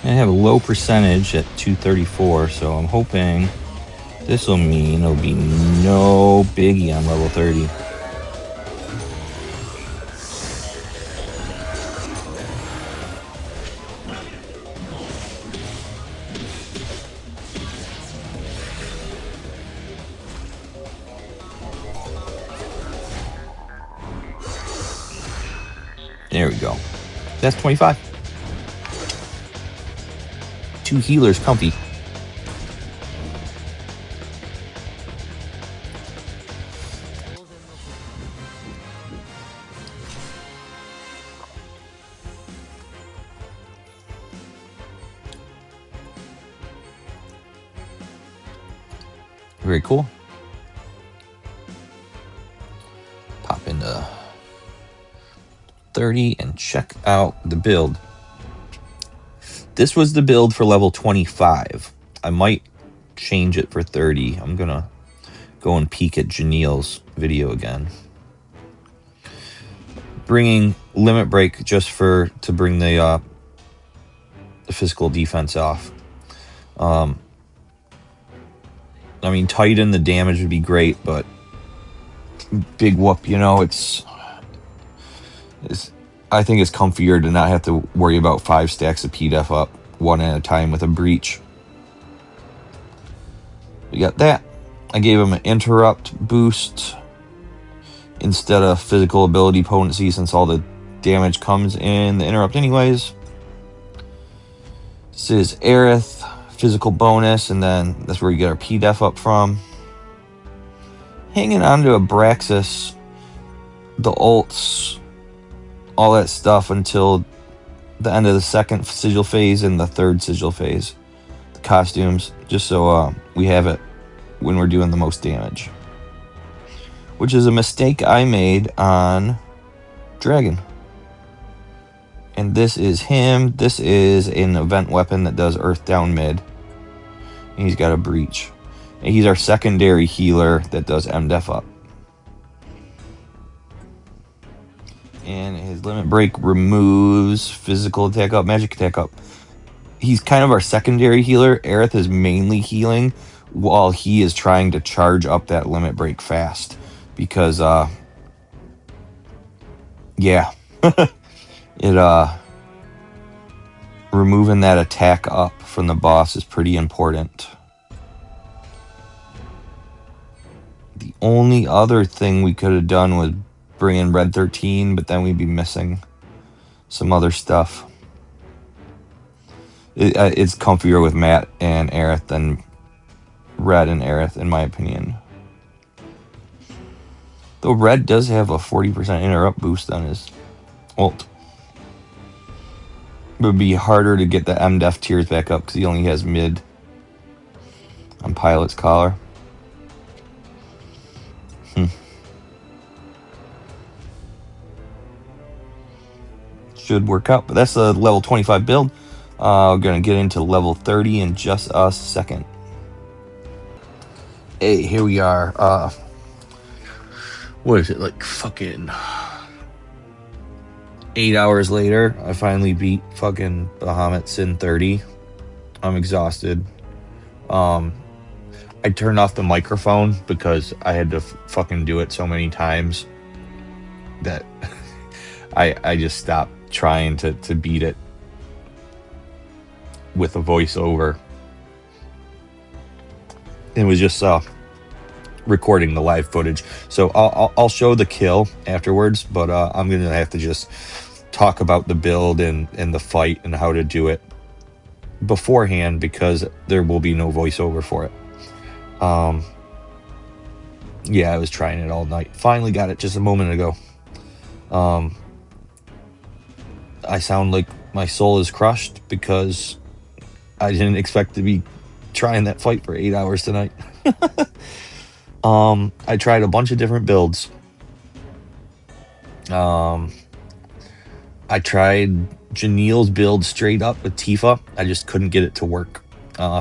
I have a low percentage at 234, so I'm hoping this will mean it'll be no biggie on level 30. There we go. That's 25. 2 healers, comfy. Very cool. Pop into 30 and check out the build. This was the build for level 25. I might change it for 30. I'm gonna go and peek at Janiel's video again. Bringing Limit Break just to bring the physical defense off. I mean, tighten the damage would be great, but big whoop, you know, I think it's comfier to not have to worry about 5 stacks of PDEF up one at a time with a breach. We got that. I gave him an interrupt boost instead of physical ability potency, since all the damage comes in the interrupt anyways. This is Aerith, physical bonus, and then that's where we get our PDEF up from. Hanging on to Abraxas, the ults, all that stuff until the end of the second sigil phase and the third sigil phase. The costumes, just so we have it when we're doing the most damage. Which is a mistake I made on Dragon. And this is him. This is an event weapon that does Earth down mid. And he's got a breach. And he's our secondary healer that does MDef up. And his limit break removes physical attack up, magic attack up. He's kind of our secondary healer. Aerith is mainly healing while he is trying to charge up that limit break fast. Because, yeah. Removing that attack up from the boss is pretty important. The only other thing we could have done was bring in Red 13, but then we'd be missing some other stuff. It's comfier with Matt and Aerith than Red and Aerith, in my opinion. Though Red does have a 40% interrupt boost on his ult. It would be harder to get the MDef tiers back up because he only has mid on Pilot's Collar. Should work out, but that's a level 25 build. We're going to get into level 30 in just a second. Hey, here we are. What is it, like fucking 8 hours later? I finally beat fucking Bahamut Sin 30. I'm exhausted. I turned off the microphone because I had to fucking do it so many times that I just stopped trying to beat it with a voiceover. It was just recording the live footage, so I'll show the kill afterwards, but I'm gonna have to just talk about the build and the fight and how to do it beforehand because there will be no voiceover for it. Yeah, I was trying it all night. Finally got it just a moment ago. I sound like my soul is crushed because I didn't expect to be trying that fight for 8 hours tonight. I tried a bunch of different builds. I tried Janelle's build straight up with Tifa. I just couldn't get it to work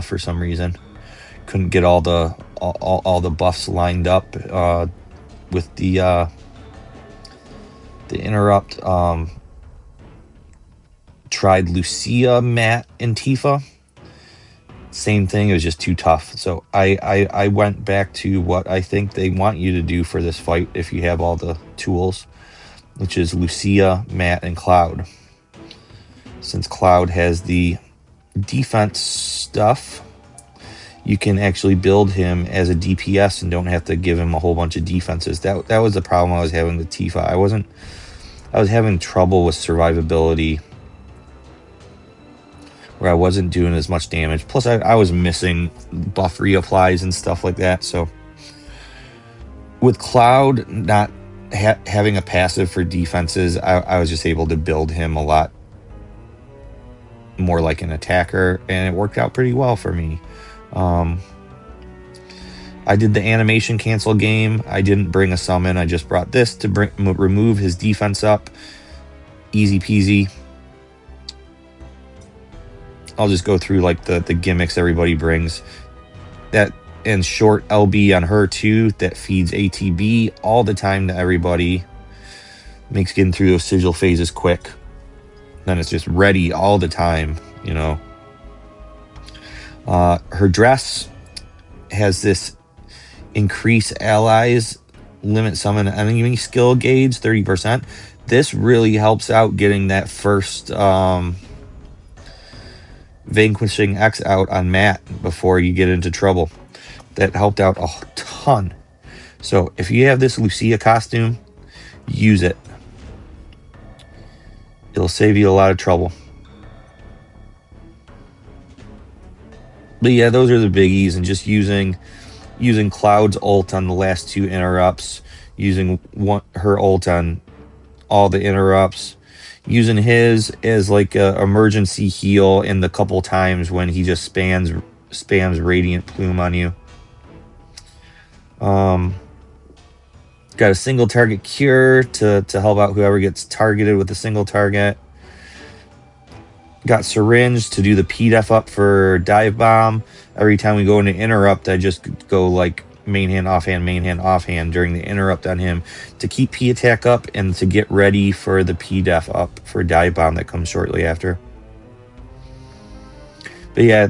for some reason. Couldn't get all the buffs lined up with the interrupt. Tried Lucia, Matt, and Tifa. Same thing, it was just too tough. So I went back to what I think they want you to do for this fight if you have all the tools, which is Lucia, Matt, and Cloud. Since Cloud has the defense stuff, you can actually build him as a DPS and don't have to give him a whole bunch of defenses. That was the problem I was having with Tifa. I was having trouble with survivability, where I wasn't doing as much damage. Plus, I was missing buff reapplies and stuff like that. So, with Cloud not having a passive for defenses, I was just able to build him a lot more like an attacker, and it worked out pretty well for me. I did the animation cancel game. I didn't bring a summon. I just brought this to remove his defense up. Easy peasy. I'll just go through like the gimmicks everybody brings. That and short LB on her too. That feeds ATB all the time to everybody. Makes getting through those sigil phases quick. Then it's just ready all the time, you know. Her dress has this increase allies, limit summon enemy skill gauge 30%. This really helps out getting that first vanquishing X out on Matt before you get into trouble. That helped out a ton. So if you have this Lucia costume, use it. It'll save you a lot of trouble. But yeah, those are the biggies, and just using Cloud's ult on the last two interrupts, using her ult on all the interrupts, Using his as like a emergency heal in the couple times when he just spams Radiant Plume on you. Got a single target cure to help out whoever gets targeted with a single target. Got Syringe to do the P-Def up for Dive Bomb. Every time we go into Interrupt, I just go like main hand, offhand during the Interrupt on him to keep P-Attack up and to get ready for the P-Def up for Dive Bomb that comes shortly after. But yeah,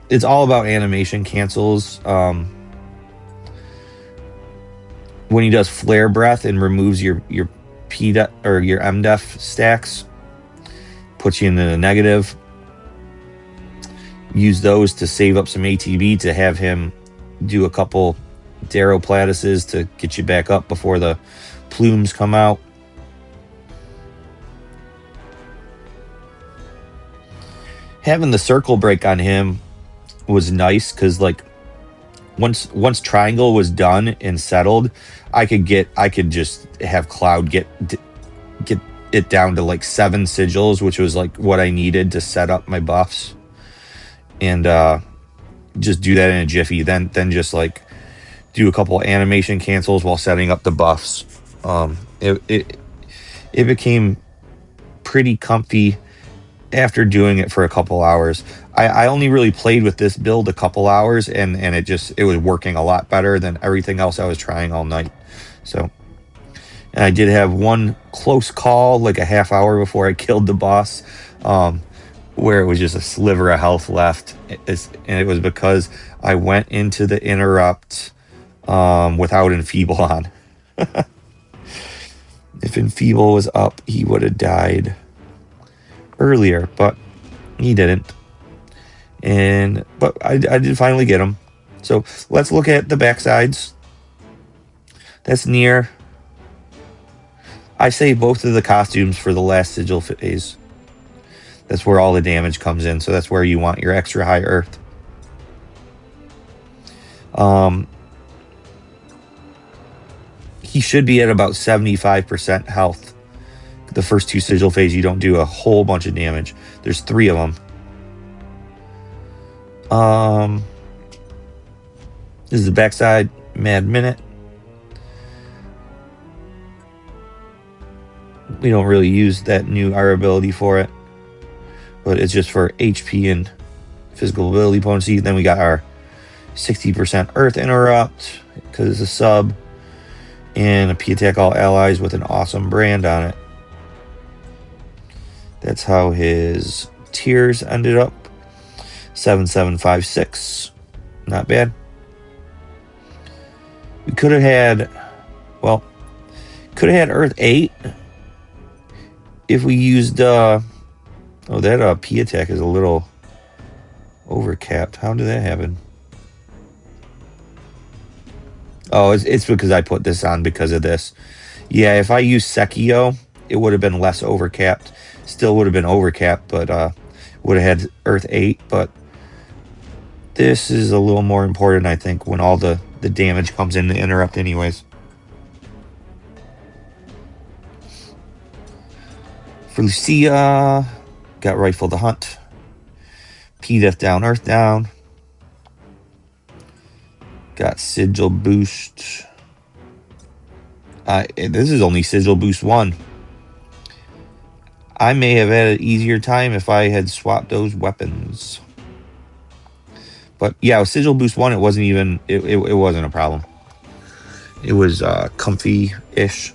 it's all about animation cancels. When he does Flare Breath and removes your P-Def or your M-Def stacks, puts you into the negative. Use those to save up some ATB to have him do a couple Darrow Platises to get you back up before the plumes come out. Having the circle break on him was nice because like once triangle was done and settled, I could just have Cloud get it down to like 7 sigils, which was like what I needed to set up my buffs, and just do that in a jiffy. Then just like do a couple animation cancels while setting up the buffs. It became pretty comfy after doing it for a couple hours. I only really played with this build a couple hours, and it was working a lot better than everything else I was trying all night. So, and I did have one close call, like a half hour before I killed the boss, where it was just a sliver of health left. And it was because I went into the Interrupt without Enfeeble on. If Enfeeble was up, he would have died earlier, but he didn't. But I did finally get him. So let's look at the backsides. That's near. I say both of the costumes for the last sigil phase. That's where all the damage comes in. So that's where you want your extra high earth. He should be at about 75% health. The first 2 sigil phase, you don't do a whole bunch of damage. There's 3 of them. This is the backside, Mad Minute. We don't really use that new R ability for it, but it's just for HP and physical ability potency. Then we got our 60% Earth Interrupt because it's a sub, and a P-Attack all allies with an awesome brand on it. That's how his tiers ended up. 7756. Not bad. We could have had Earth 8 if we used that P-Attack is a little overcapped. How did that happen? Oh, it's because I put this on because of this. Yeah, if I used Sekio, it would have been less overcapped. Still would have been overcapped, but would have had Earth 8. But this is a little more important, I think, when all the damage comes in to Interrupt anyways. For Lucia, got Rifle the Hunt. P-Def down, Earth down. Got Sigil Boost. This is only Sigil Boost 1. I may have had an easier time if I had swapped those weapons. But yeah, with Sigil Boost 1, it wasn't even, it wasn't a problem. It was comfy-ish.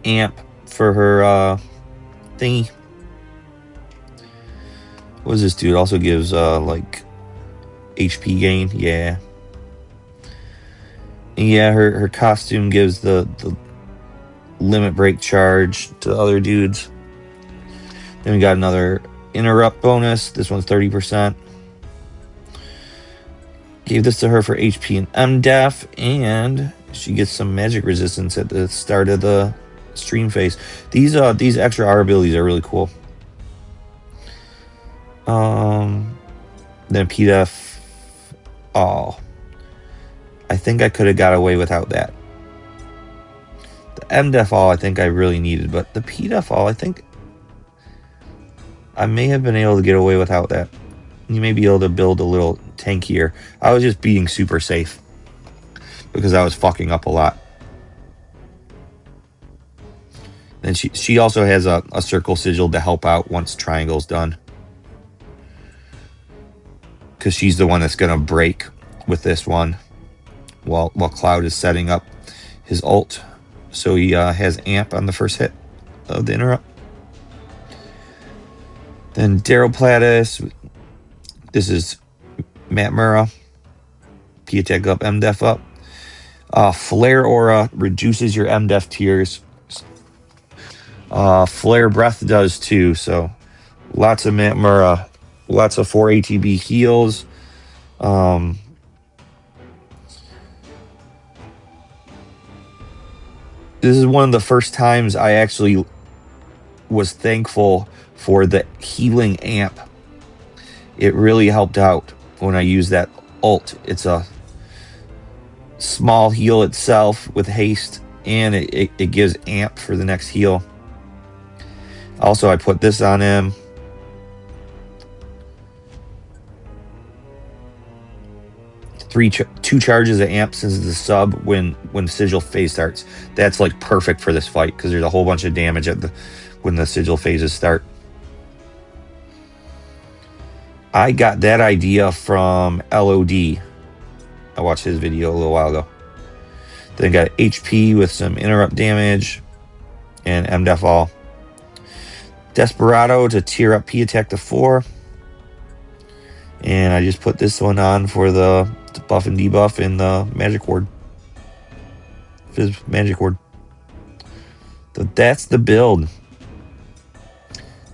Amp for her thingy. What does this do? It also gives like HP gain. Yeah. And yeah, her costume gives the limit break charge to other dudes. Then we got another interrupt bonus. This one's 30%. Gave this to her for HP and MDef, and she gets some magic resistance at the start of the stream phase. These extra R abilities are really cool. Then PDEF. Oh, I think I could have got away without that. The MDEF all I think I really needed, but the PDEF all I think I may have been able to get away without that. You may be able to build a little tankier. I was just being super safe because I was fucking up a lot. And she also has a circle sigil to help out once triangle's done. Because she's the one that's going to break with this one while Cloud is setting up his ult. So he has amp on the first hit of the interrupt. Then Daryl Plattis. This is Matt Murrah. P attack up, MDEF up. Flare Aura reduces your MDEF tiers. Flare Breath does too. So lots of Matt Murrah. Lots of 4 ATB heals. This is one of the first times I actually was thankful for the healing amp. It really helped out when I used that ult. It's a small heal itself with haste, and it gives amp for the next heal. Also, I put this on him. Two charges of amp since the sub when sigil phase starts. That's like perfect for this fight because there's a whole bunch of damage when the sigil phases start. I got that idea from LOD. I watched his video a little while ago. Then I got HP with some interrupt damage and MDEF all. Desperado to tier up P attack to 4. And I just put this one on for the buff and debuff in the magic ward. Fizz magic ward. So that's the build.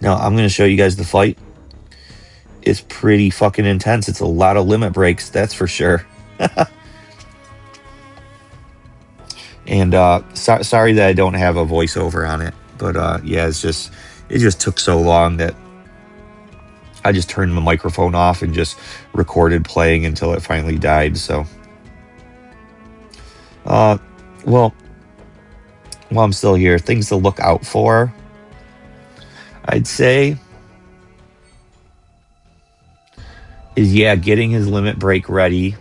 Now I'm going to show you guys the fight. It's pretty fucking intense. It's a lot of limit breaks, that's for sure. And sorry that I don't have a voiceover on it, but yeah, it just took so long that I just turned my microphone off and just recorded playing until it finally died. So, well, while I'm still here, things to look out for, I'd say, is getting his limit break ready.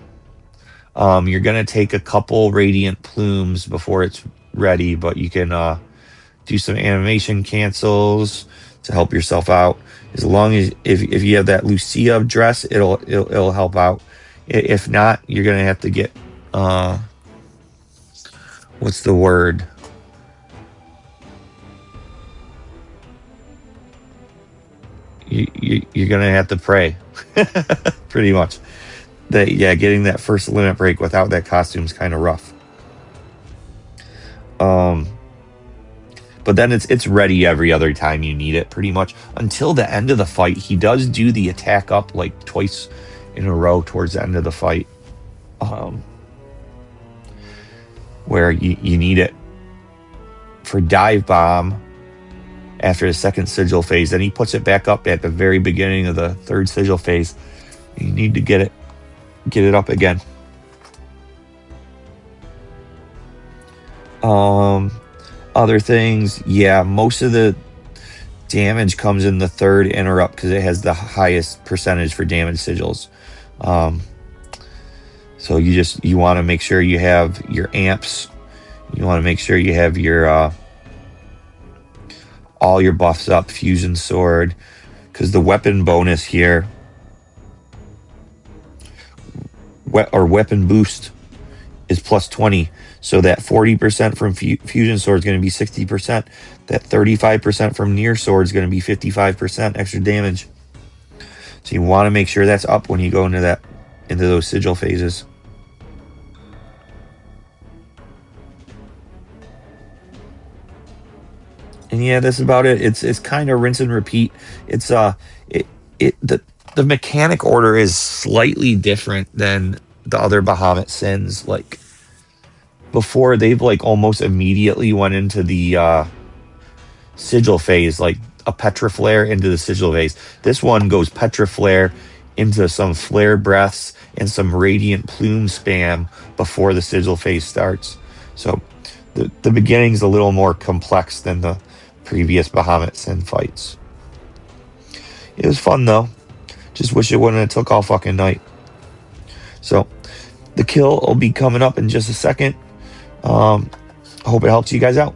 You're gonna take a couple radiant plumes before it's ready, but you can do some animation cancels to help yourself out. As long as if you have that Lucia dress, it'll help out. If not, you're gonna have to get what's the word? You're gonna have to pray, pretty much. Getting that first limit break without that costume is kind of rough. But then it's ready every other time you need it, pretty much. Until the end of the fight, he does do the attack up like twice in a row towards the end of the fight. Where you need it for dive bomb after the second sigil phase. Then he puts it back up at the very beginning of the third sigil phase. You need to get it up again. Other things, most of the damage comes in the third interrupt because it has the highest percentage for damage sigils. So you want to make sure you have your amps. You want to make sure you have your all your buffs up, fusion sword, because the weapon bonus here, weapon boost, is plus 20. So that 40% from fusion sword is going to be 60%. That 35% from near sword is going to be 55% extra damage. So you want to make sure that's up when you go into those sigil phases. And that's about it. It's kind of rinse and repeat. It's the mechanic order is slightly different than the other Bahamut Sins. Like before, they've like almost immediately went into the sigil phase, like a Petriflare into the sigil phase. This one goes Petriflare into some flare breaths and some radiant plume spam before the sigil phase starts. So the beginning's a little more complex than the previous Bahamut Sin fights. It was fun though. Just wish it wouldn't have took all fucking night. So the kill will be coming up in just a second. I hope it helps you guys out.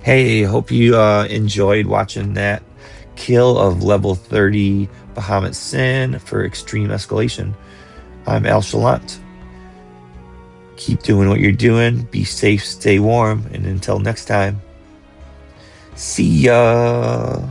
Hey, hope you enjoyed watching that kill of level 30 Bahamut Sin for Extreme Escalation. I'm Al Shalant. Keep doing what you're doing. Be safe, stay warm, and until next time, see ya.